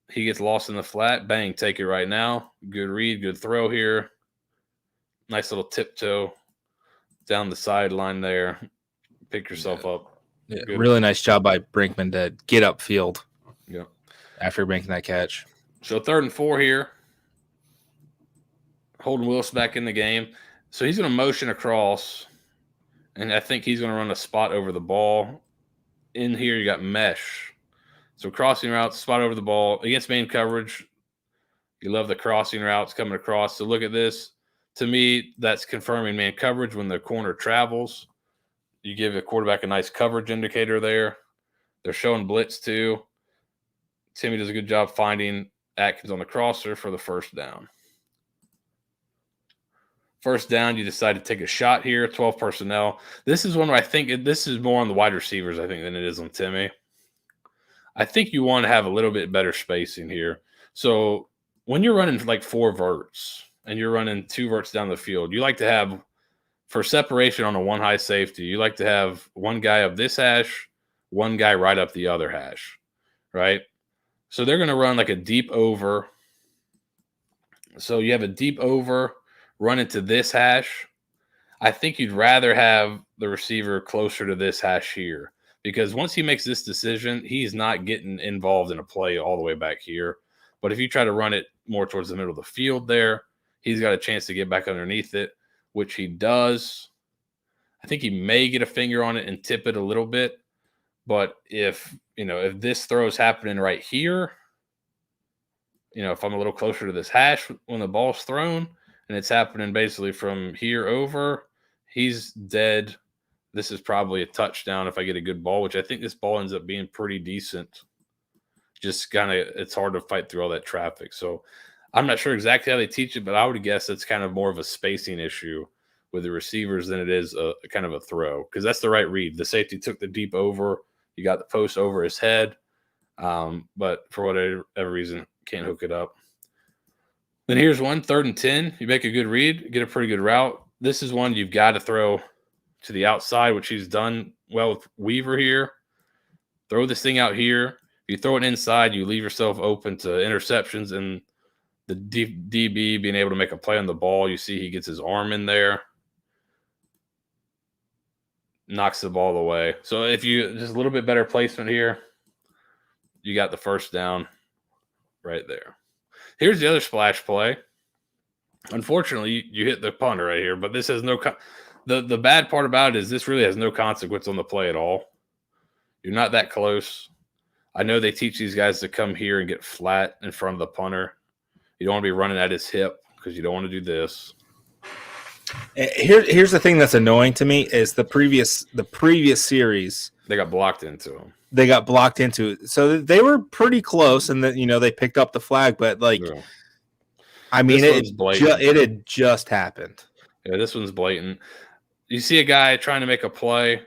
He gets lost in the flat. Bang, take it right now. Good read, good throw here. Nice little tiptoe down the sideline there. Pick yourself up. Yeah, really nice job by Brinkman to get upfield. Yeah. After making that catch. So 3rd and 4 here. Holden Willis back in the game. So he's going to motion across, and I think he's going to run a spot over the ball. In here, you got mesh. So crossing routes, spot over the ball. Against main coverage, you love the crossing routes coming across. So look at this. To me, that's confirming man coverage when the corner travels. You give the quarterback a nice coverage indicator there. They're showing blitz too. Timmy does a good job finding Atkins on the crosser for the first down. First down, you decide to take a shot here, 12 personnel. This is one where I think this is more on the wide receivers, I think, than it is on Timmy. I think you want to have a little bit better spacing here. So when you're running like 4 verts and you're running 2 verts down the field, you like to have, for separation on a one high safety, you like to have one guy up this hash, one guy right up the other hash, right? So they're going to run like a deep over. So you have a deep over, run into this hash. I think you'd rather have the receiver closer to this hash here, because once he makes this decision, he's not getting involved in a play all the way back here. But if you try to run it more towards the middle of the field there, he's got a chance to get back underneath it, which he does. I think he may get a finger on it and tip it a little bit. But if this throw is happening right here, if I'm a little closer to this hash when the ball's thrown and it's happening basically from here over, he's dead. This is probably a touchdown if I get a good ball, which I think this ball ends up being pretty decent. Just kind of, it's hard to fight through all that traffic. So I'm not sure exactly how they teach it, but I would guess it's kind of more of a spacing issue with the receivers than it is a kind of a throw, because that's the right read. The safety took the deep over. You got the post over his head, but for whatever reason, can't hook it up. Then here's one, 3rd and 10. You make a good read, get a pretty good route. This is one you've got to throw to the outside, which he's done well with Weaver here. Throw this thing out here. If you throw it inside, you leave yourself open to interceptions and the DB being able to make a play on the ball. You see he gets his arm in there, knocks the ball away. So if you just a little bit better placement here, you got the first down right there. Here's the other splash play. Unfortunately, you hit the punter right here, but this has no the bad part about it is this really has no consequence on the play at all. You're not that close. I know they teach these guys to come here and get flat in front of the punter. You don't want to be running at his hip because you don't want to do this. Here's the thing that's annoying to me is the previous series they got blocked into them. They got blocked into it. So they were pretty close, and then they picked up the flag, but yeah. I mean it had just happened. Yeah, this one's blatant. You see a guy trying to make a play,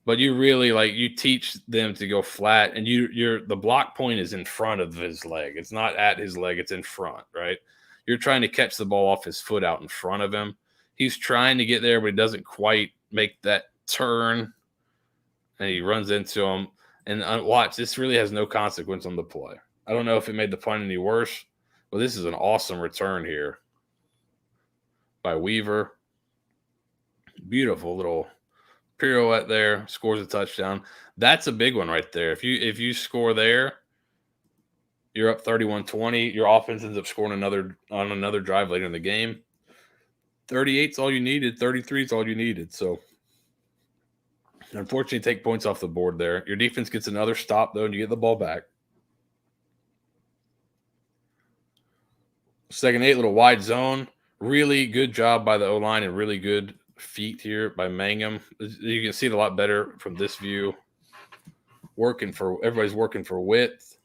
but you really you teach them to go flat, and the block point is in front of his leg. It's not at his leg, it's in front, right? You're trying to catch the ball off his foot out in front of him. He's trying to get there, but he doesn't quite make that turn, and he runs into him. And watch, this really has no consequence on the play. I don't know if it made the punt any worse, but this is an awesome return here by Weaver. Beautiful little pirouette there, scores a touchdown. That's a big one right there. If you score there, you're up 31-20. Your offense ends up scoring on another drive later in the game. 38's all you needed. 33's all you needed. So Unfortunately, take points off the board there. Your defense gets another stop, though, and you get the ball back. 2nd 8, little wide zone. Really good job by the O-line and really good feet here by Mangum. You can see it a lot better from this view. Everybody's working for width.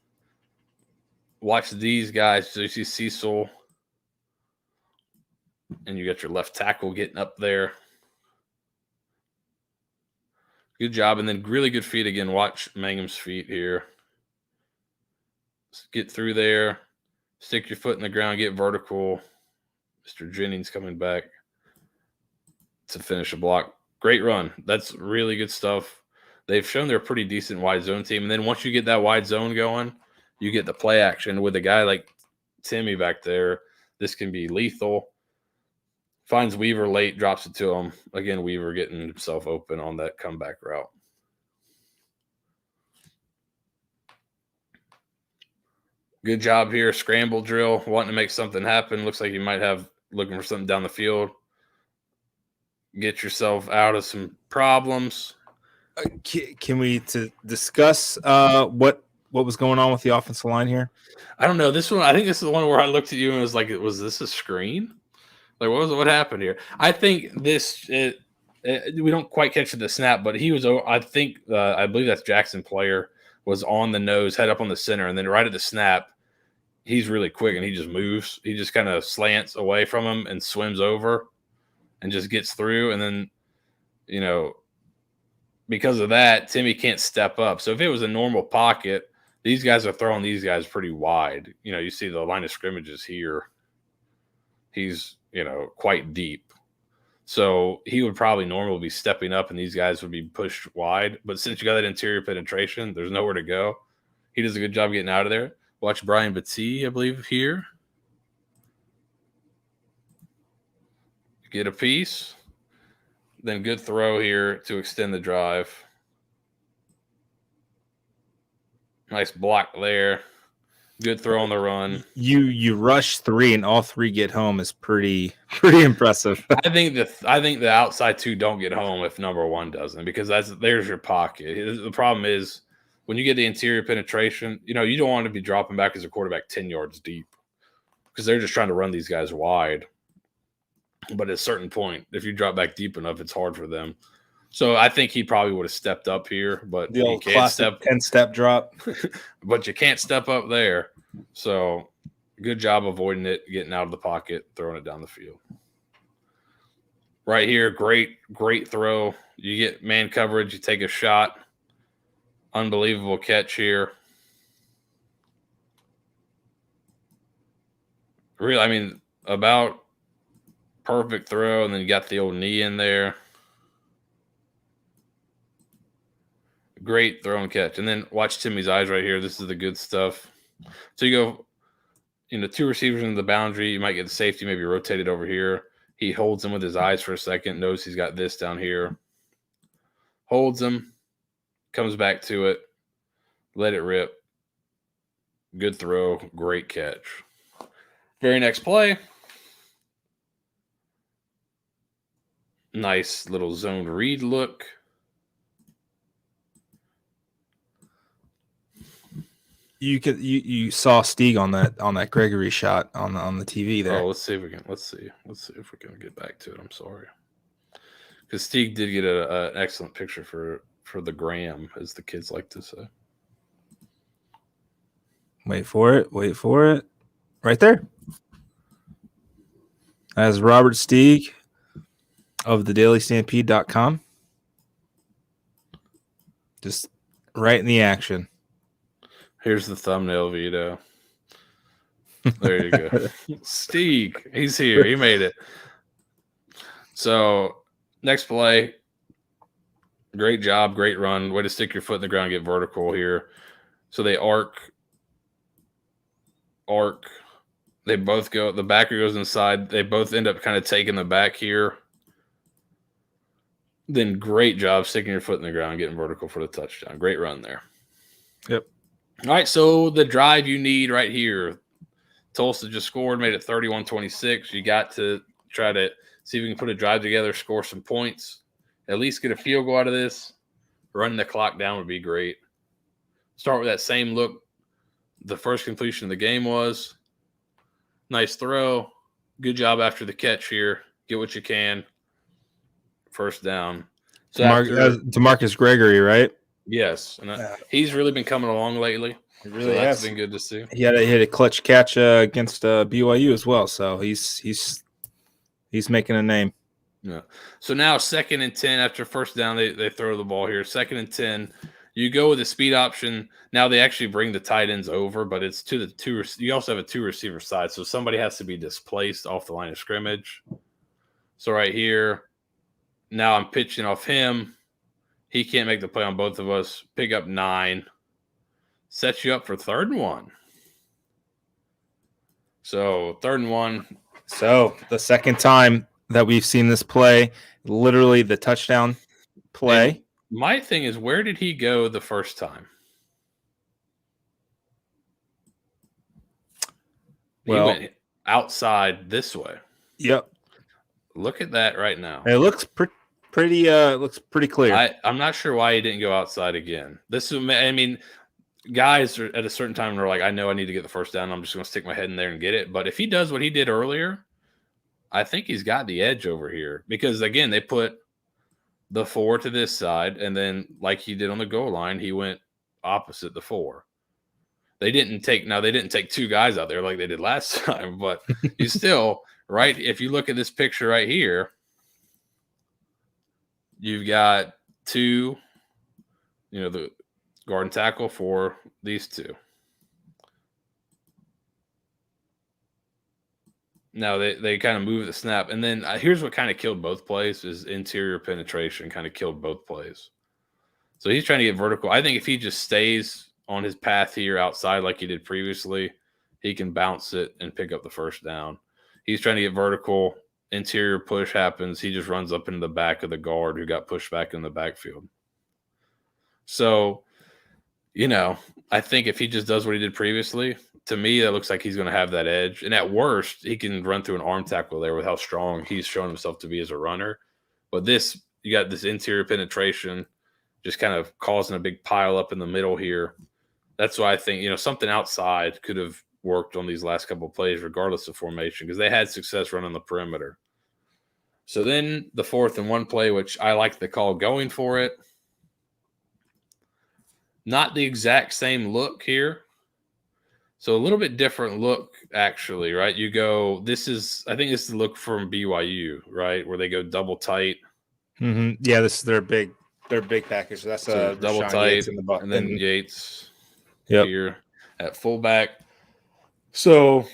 Watch these guys. So you see Cecil, and you got your left tackle getting up there. Good job. And then really good feet again. Watch Mangum's feet here. Get through there. Stick your foot in the ground. Get vertical. Mr. Jennings coming back to finish a block. Great run. That's really good stuff. They've shown they're a pretty decent wide zone team. And then once you get that wide zone going, you get the play action with a guy like Timmy back there. This can be lethal. Finds Weaver late, drops it to him. Again, Weaver getting himself open on that comeback route. Good job here. Scramble drill, wanting to make something happen. Looks like you might have looking for something down the field. Get yourself out of some problems. Can we discuss what was going on with the offensive line here? I don't know. This one, I think this is the one where I looked at you and was like, was this a screen? Like, what happened here? I think we don't quite catch the snap, but he was, I believe that's Jackson Player, was on the nose, head up on the center, and then right at the snap, he's really quick and he just moves. He just kind of slants away from him and swims over and just gets through. And then, because of that, Timmy can't step up. So if it was a normal pocket, these guys are throwing these guys pretty wide. You see the line of scrimmages here. He's, quite deep. So he would probably normally be stepping up and these guys would be pushed wide. But since you got that interior penetration, there's nowhere to go. He does a good job getting out of there. Watch Brian Battie, I believe, here. Get a piece. Then good throw here to extend the drive. Nice block there. Good throw on the run. You rush 3 and all 3 get home is pretty impressive. I think the outside 2 don't get home if number 1 doesn't, because there's your pocket. The problem is when you get the interior penetration, you don't want to be dropping back as a quarterback 10 yards deep because they're just trying to run these guys wide. But at a certain point, if you drop back deep enough, it's hard for them. So I think he probably would have stepped up here, but the old classic 10-step drop. But you can't step up there. So good job avoiding it, getting out of the pocket, throwing it down the field. Right here, great throw. You get man coverage, you take a shot. Unbelievable catch here. Really, about perfect throw, and then you got the old knee in there. Great throw and catch. And then watch Timmy's eyes right here. This is the good stuff. So you go, 2 receivers in the boundary. You might get the safety, maybe rotated over here. He holds him with his eyes for a second. Knows he's got this down here. Holds him. Comes back to it. Let it rip. Good throw. Great catch. Very next play. Nice little zone read look. You saw Stieg on that Gregory shot on the TV there. Oh, let's see if we can get back to it. I'm sorry, because Stieg did get an excellent picture for the gram, as the kids like to say. Wait for it. Right there. As Robert Stieg of the dailystampede.com. Just right in the action. Here's the thumbnail, Vito. There you go. Stieg, he's here. He made it. So, next play. Great job, great run. Way to stick your foot in the ground, get vertical here. So they arc. They both go. The backer goes inside. They both end up kind of taking the back here. Then great job sticking your foot in the ground, getting vertical for the touchdown. Great run there. Yep. All right, so the drive you need right here. Tulsa just scored, made it 31-26. You got to try to see if we can put a drive together, score some points, at least get a field goal out of this. running the clock down would be great. Start with that same look the first completion of the game was. Nice throw. Good job after the catch here. Get what you can. First down. So DeMarcus Gregory, right? Yes. And he's really been coming along lately. It really that's has been good to see. He had a clutch catch against BYU as well. So he's making a name. Yeah. So now 2nd and 10 after first down, they throw the ball here. 2nd and 10. You go with a speed option. Now they actually bring the tight ends over, but it's to the two. You also have a 2 receiver side, so somebody has to be displaced off the line of scrimmage. So right here, now I'm pitching off him. He can't make the play on both of us. Pick up 9. Sets you up for 3rd and 1. So 3rd and 1. So the second time that we've seen this play, literally the touchdown play. And my thing is, where did he go the first time? Well, he went outside this way. Yep. Look at that right now. It looks pretty clear. I'm not sure why he didn't go outside again. Guys are at a certain time they're like, I know I need to get the first down. I'm just going to stick my head in there and get it. But if he does what he did earlier, I think he's got the edge over here because, again, they put the 4 to this side, and then like he did on the goal line, he went opposite the 4. They didn't take 2 guys out there like they did last time, but you still, right? If you look at this picture right here, you've got 2, the guard and tackle for these 2. Now they kind of move the snap. And then here's what kind of killed both plays is interior penetration kind of killed both plays. So he's trying to get vertical. I think if he just stays on his path here outside like he did previously, he can bounce it and pick up the first down. He's trying to get vertical. Interior push happens. He just runs up into the back of the guard who got pushed back in the backfield. So, I think if he just does what he did previously, to me, that looks like he's going to have that edge. And at worst, he can run through an arm tackle there with how strong he's shown himself to be as a runner. But you got this interior penetration just kind of causing a big pile up in the middle here. That's why I think, something outside could have worked on these last couple of plays regardless of formation because they had success running the perimeter. So then the 4th and 1 play, which I like the call going for it. Not the exact same look here. So a little bit different look, actually, right? You go, I think this is the look from BYU, right? Where they go double tight. Mm-hmm. Yeah, this is their big package. That's so double tight, and then Yates here at fullback. So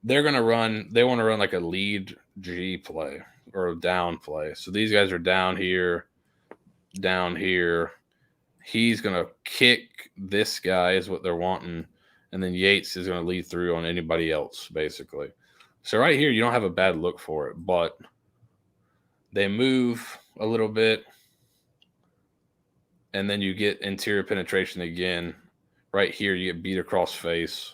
they want to run like a lead G play or a down play. So these guys are down here. He's going to kick this guy is what they're wanting. And then Yates is going to lead through on anybody else, basically. So right here, you don't have a bad look for it, but they move a little bit. And then you get interior penetration again. Right here, you get beat across face.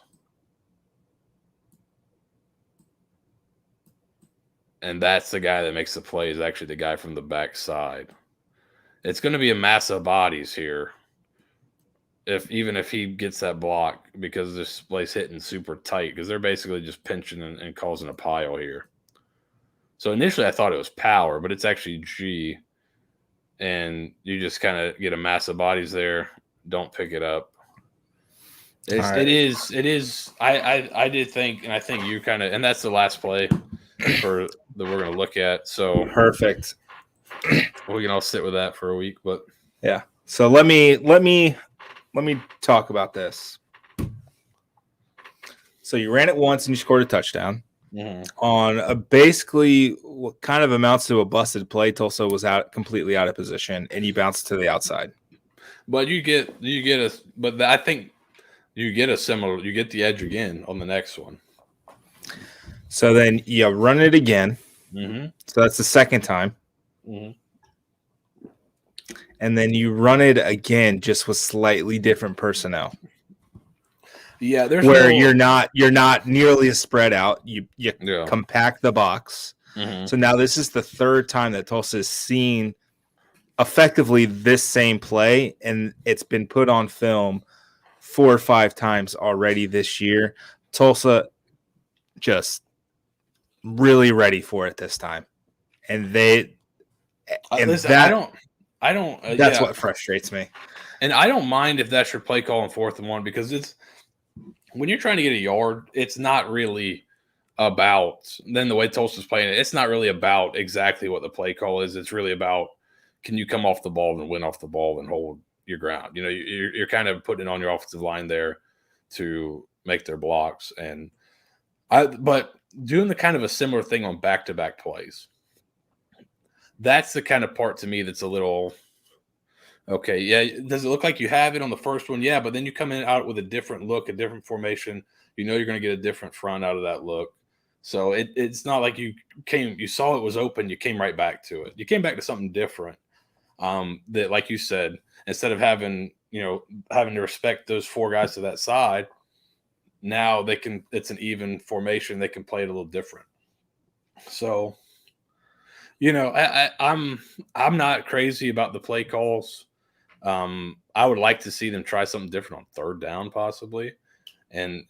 And that's the guy that makes the play is actually the guy from the backside. It's going to be a mass of bodies here. Even if he gets that block, because this place hitting super tight, because they're basically just pinching and causing a pile here. So initially I thought it was power, but it's actually G. And you just kind of get a mass of bodies there. Don't pick it up. It is. I did think, and I think you kind of, and that's the last play that we're going to look at. So perfect. We can all sit with that for a week, but yeah. So let me talk about this. So you ran it once and you scored a touchdown on basically what kind of amounts to a busted play. Tulsa was completely out of position, and you bounced to the outside. But I think you get the edge again on the next one. So then you run it again. Mm-hmm. So that's the second time. Mm-hmm. And then you run it again, just with slightly different personnel. Yeah, you're not nearly as spread out. You compact the box. Mm-hmm. So now this is the third time that Tulsa has seen effectively this same play, and it's been put on film 4 or 5 times already this year. Tulsa just really ready for it this time, and Listen, I don't. That's Yeah, what frustrates me. and I don't mind if that's your play call on 4th and 1 because it's when you're trying to get a yard, it's not really about then the way Tulsa's playing it. It's not really about exactly what the play call is. It's really about can you come off the ball and win off the ball and hold your ground. You know, you're kind of putting it on your offensive line there to make their blocks but doing the kind of a similar thing on back-to-back plays. That's the kind of part to me that's a little okay. Yeah, does it look like you have it on the first one? Yeah, but then you come in out with a different look, a different formation. You know you're going to get a different front out of that look. So it's not like you saw it was open, you came right back to it. You came back to something different. That, like you said, instead of having to respect those 4 guys to that side, now it's an even formation. They can play it a little different. So, I'm not crazy about the play calls. I would like to see them try something different on 3rd down, possibly. And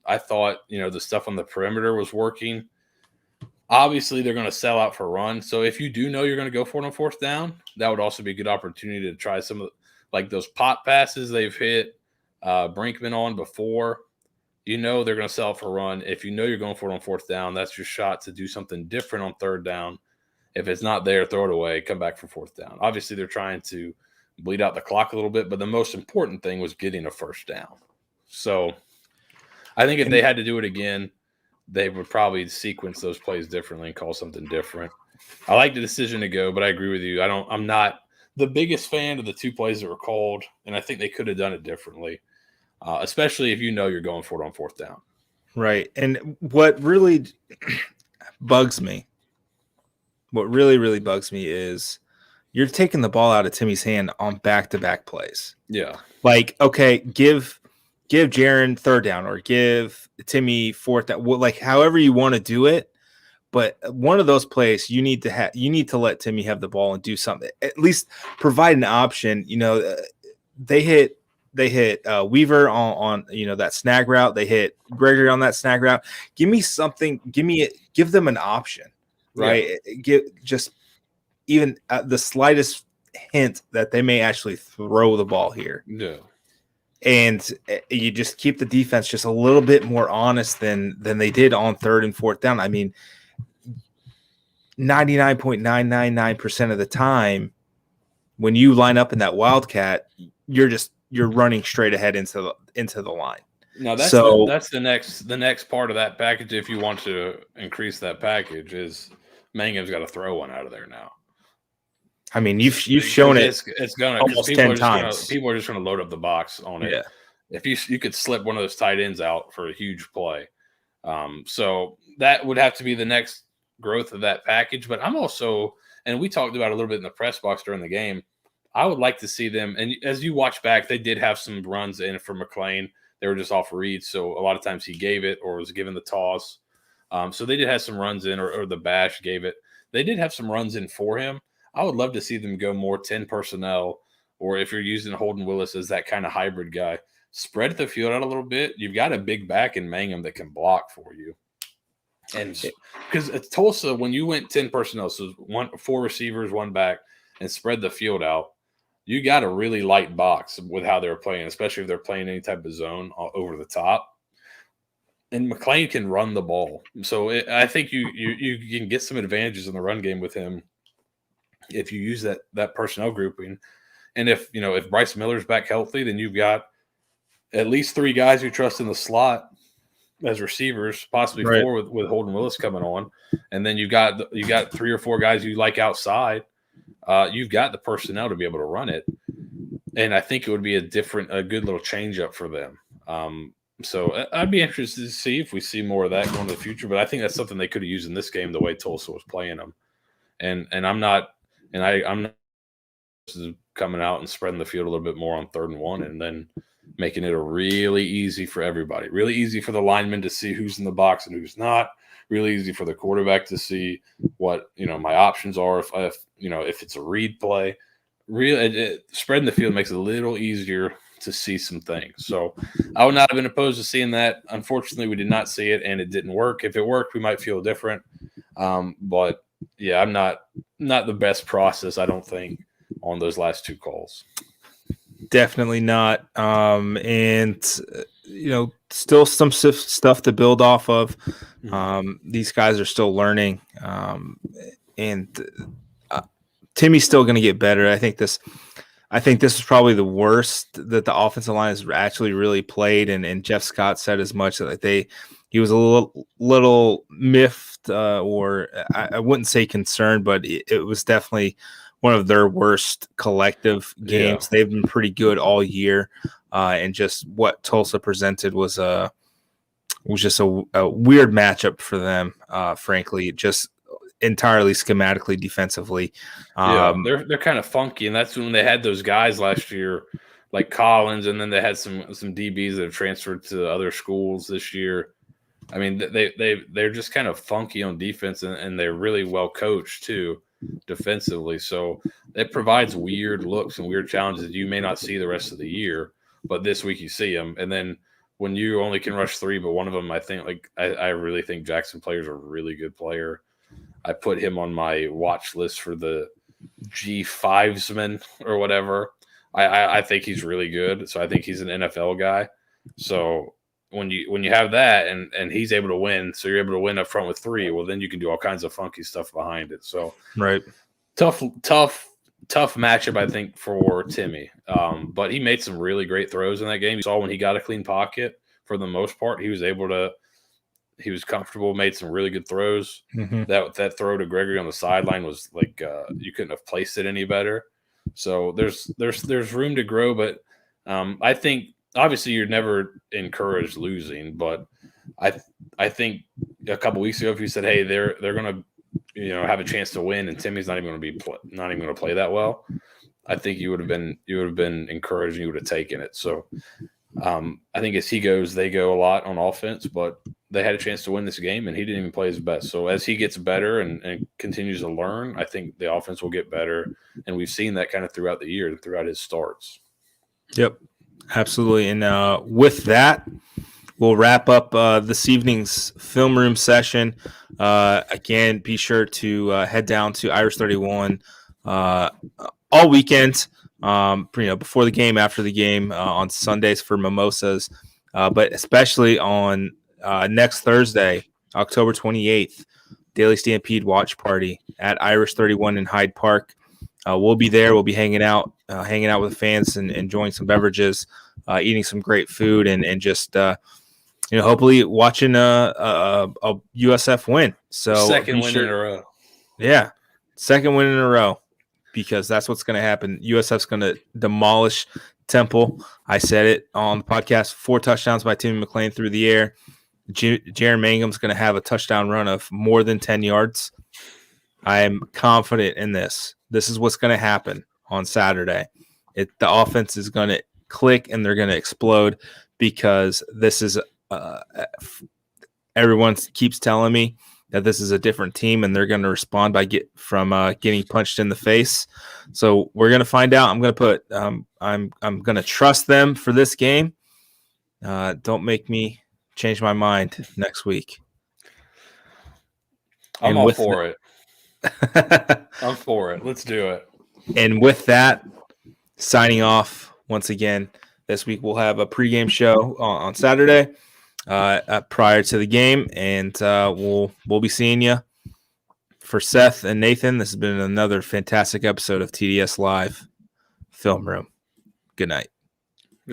I thought, the stuff on the perimeter was working. Obviously, they're going to sell out for run. So if you do know you're going to go for it on 4th down, that would also be a good opportunity to try some of like those pop passes they've hit Brinkman on before. They're going to sell for run. If you're going for it on 4th down, that's your shot to do something different on 3rd down. If it's not there, throw it away, come back for 4th down. Obviously, they're trying to bleed out the clock a little bit, but the most important thing was getting a 1st down. So I think if they had to do it again, they would probably sequence those plays differently and call something different. I like the decision to go, but I agree with you. I'm not the biggest fan of the 2 plays that were called, and I think they could have done it differently, especially if you're going for it on 4th down. Right. And what really bugs me, what really, really bugs me is you're taking the ball out of Timmy's hand on back-to-back plays. Yeah. Like, okay, give Jaron 3rd down or give Timmy 4th down, like however you want to do it. But one of those plays you need to let Timmy have the ball and do something, at least provide an option. They hit Weaver on that snag route. They hit Gregory on that snag route. Give me something. Give them an option, right? Yeah. Give just even the slightest hint that they may actually throw the ball here. Yeah. And you just keep the defense just a little bit more honest than they did on 3rd and 4th down. I mean, 99.999% of the time, when you line up in that wildcat, you're running straight ahead into the line. No, that's the next part of that package. If you want to increase that package, is Mangum's got to throw one out of there now. I mean, you've shown it. It's gonna almost 10 times. People are just gonna load up the box on it. Yeah. If you could slip one of those tight ends out for a huge play, so that would have to be the next growth of that package. But I'm also, and we talked about it a little bit in the press box during the game, I would like to see them. And as you watch back, they did have some runs in for McLean. They were just off reads, so a lot of times he gave it or was given the toss. So they did have some runs in, or the bash gave it. They did have some runs in for him. I would love to see them go more 10 personnel, or if you're using Holden Willis as that kind of hybrid guy, spread the field out a little bit. You've got a big back in Mangum that can block for you. And because it's Tulsa, when you went 10 personnel, so 4 receivers, 1 back, and spread the field out, you got a really light box with how they're playing, especially if they're playing any type of zone over the top. And McLean can run the ball. So I think you can get some advantages in the run game with him if you use that personnel grouping. And if Bryce Miller's back healthy, then you've got at least 3 guys you trust in the slot as receivers, possibly 4 with Holden Willis coming on. And then you got 3 or 4 guys you like outside. You've got the personnel to be able to run it. And I think it would be a good little change up for them. So I'd be interested to see if we see more of that going to the future. But I think that's something they could have used in this game, the way Tulsa was playing them. And I'm not coming out and spreading the field a little bit more on 3rd and 1, and then making it a really easy for everybody, really easy for the linemen to see who's in the box and who's not, really easy for the quarterback to see what my options are if it's a read play. really spreading the field makes it a little easier to see some things. So I would not have been opposed to seeing that. Unfortunately, we did not see it, and it didn't work. If it worked, we might feel different. But yeah, I'm not the best process, I don't think, on those last two calls. Definitely not. Still some stuff to build off of. These guys are still learning. Timmy's still going to get better. I think this is probably the worst that the offensive line has actually really played. And Jeff Scott said as much that he was a little miffed, or I wouldn't say concerned, but it was definitely one of their worst collective games. Yeah. They've been pretty good all year, and just what Tulsa presented was just a weird matchup for them. Frankly, just entirely schematically defensively. They're kind of funky, and that's when they had those guys last year, like Collins, and then they had some DBs that have transferred to other schools this year. I mean, they're just kind of funky on defense, and they're really well coached too defensively. So it provides weird looks and weird challenges that you may not see the rest of the year, but this week you see them. And then when you only can rush three, but one of them, I think, I really think Jackson Player's a really good player. I put him on my watch list for the G5sman or whatever. I think he's really good. So I think he's an NFL guy. So when you have that and he's able to win, so you're able to win up front with three, well, then you can do all kinds of funky stuff behind it. So right. Tough matchup, I think, for Timmy. But he made some really great throws in that game. You saw when he got a clean pocket, for the most part, he was comfortable, made some really good throws. Mm-hmm. That throw to Gregory on the sideline was like you couldn't have placed it any better. So there's room to grow, but I think obviously you're never encouraged losing, but I think a couple weeks ago if you said, hey, they're going to have a chance to win, and Timmy's not even going to play that well, I think you would have been encouraged, and you would have taken it. So I think as he goes, they go a lot on offense, but they had a chance to win this game, and he didn't even play his best. So as he gets better and continues to learn, I think the offense will get better, and we've seen that kind of throughout the year, throughout his starts. Yep, absolutely. And with that, we'll wrap up this evening's film room session. Again, be sure to head down to Irish 31 all weekend, before the game, after the game, on Sundays for mimosas, but especially on next Thursday, October 28th, Daily Stampede Watch Party at Irish 31 in Hyde Park. We'll be there. We'll be hanging out with the fans and enjoying some beverages, eating some great food, and just hopefully watching a USF win. So second win in a row. Yeah, second win in a row, because that's what's going to happen. USF's going to demolish Temple. I said it on the podcast. 4 touchdowns by Timmy McClain through the air. Jaron Mangum's going to have a touchdown run of more than 10 yards. I am confident in this. This is what's going to happen on Saturday. The offense is going to click, and they're going to explode, because this is everyone keeps telling me that this is a different team, and they're going to respond by getting punched in the face. So we're going to find out. I'm going to put I'm going to trust them for this game. Don't make me change my mind next week. I'm all for it. I'm for it. Let's do it. And with that, signing off once again. This week we'll have a pregame show on Saturday prior to the game, and we'll be seeing you. For Seth and Nathan, this has been another fantastic episode of TDS Live Film Room. Good night.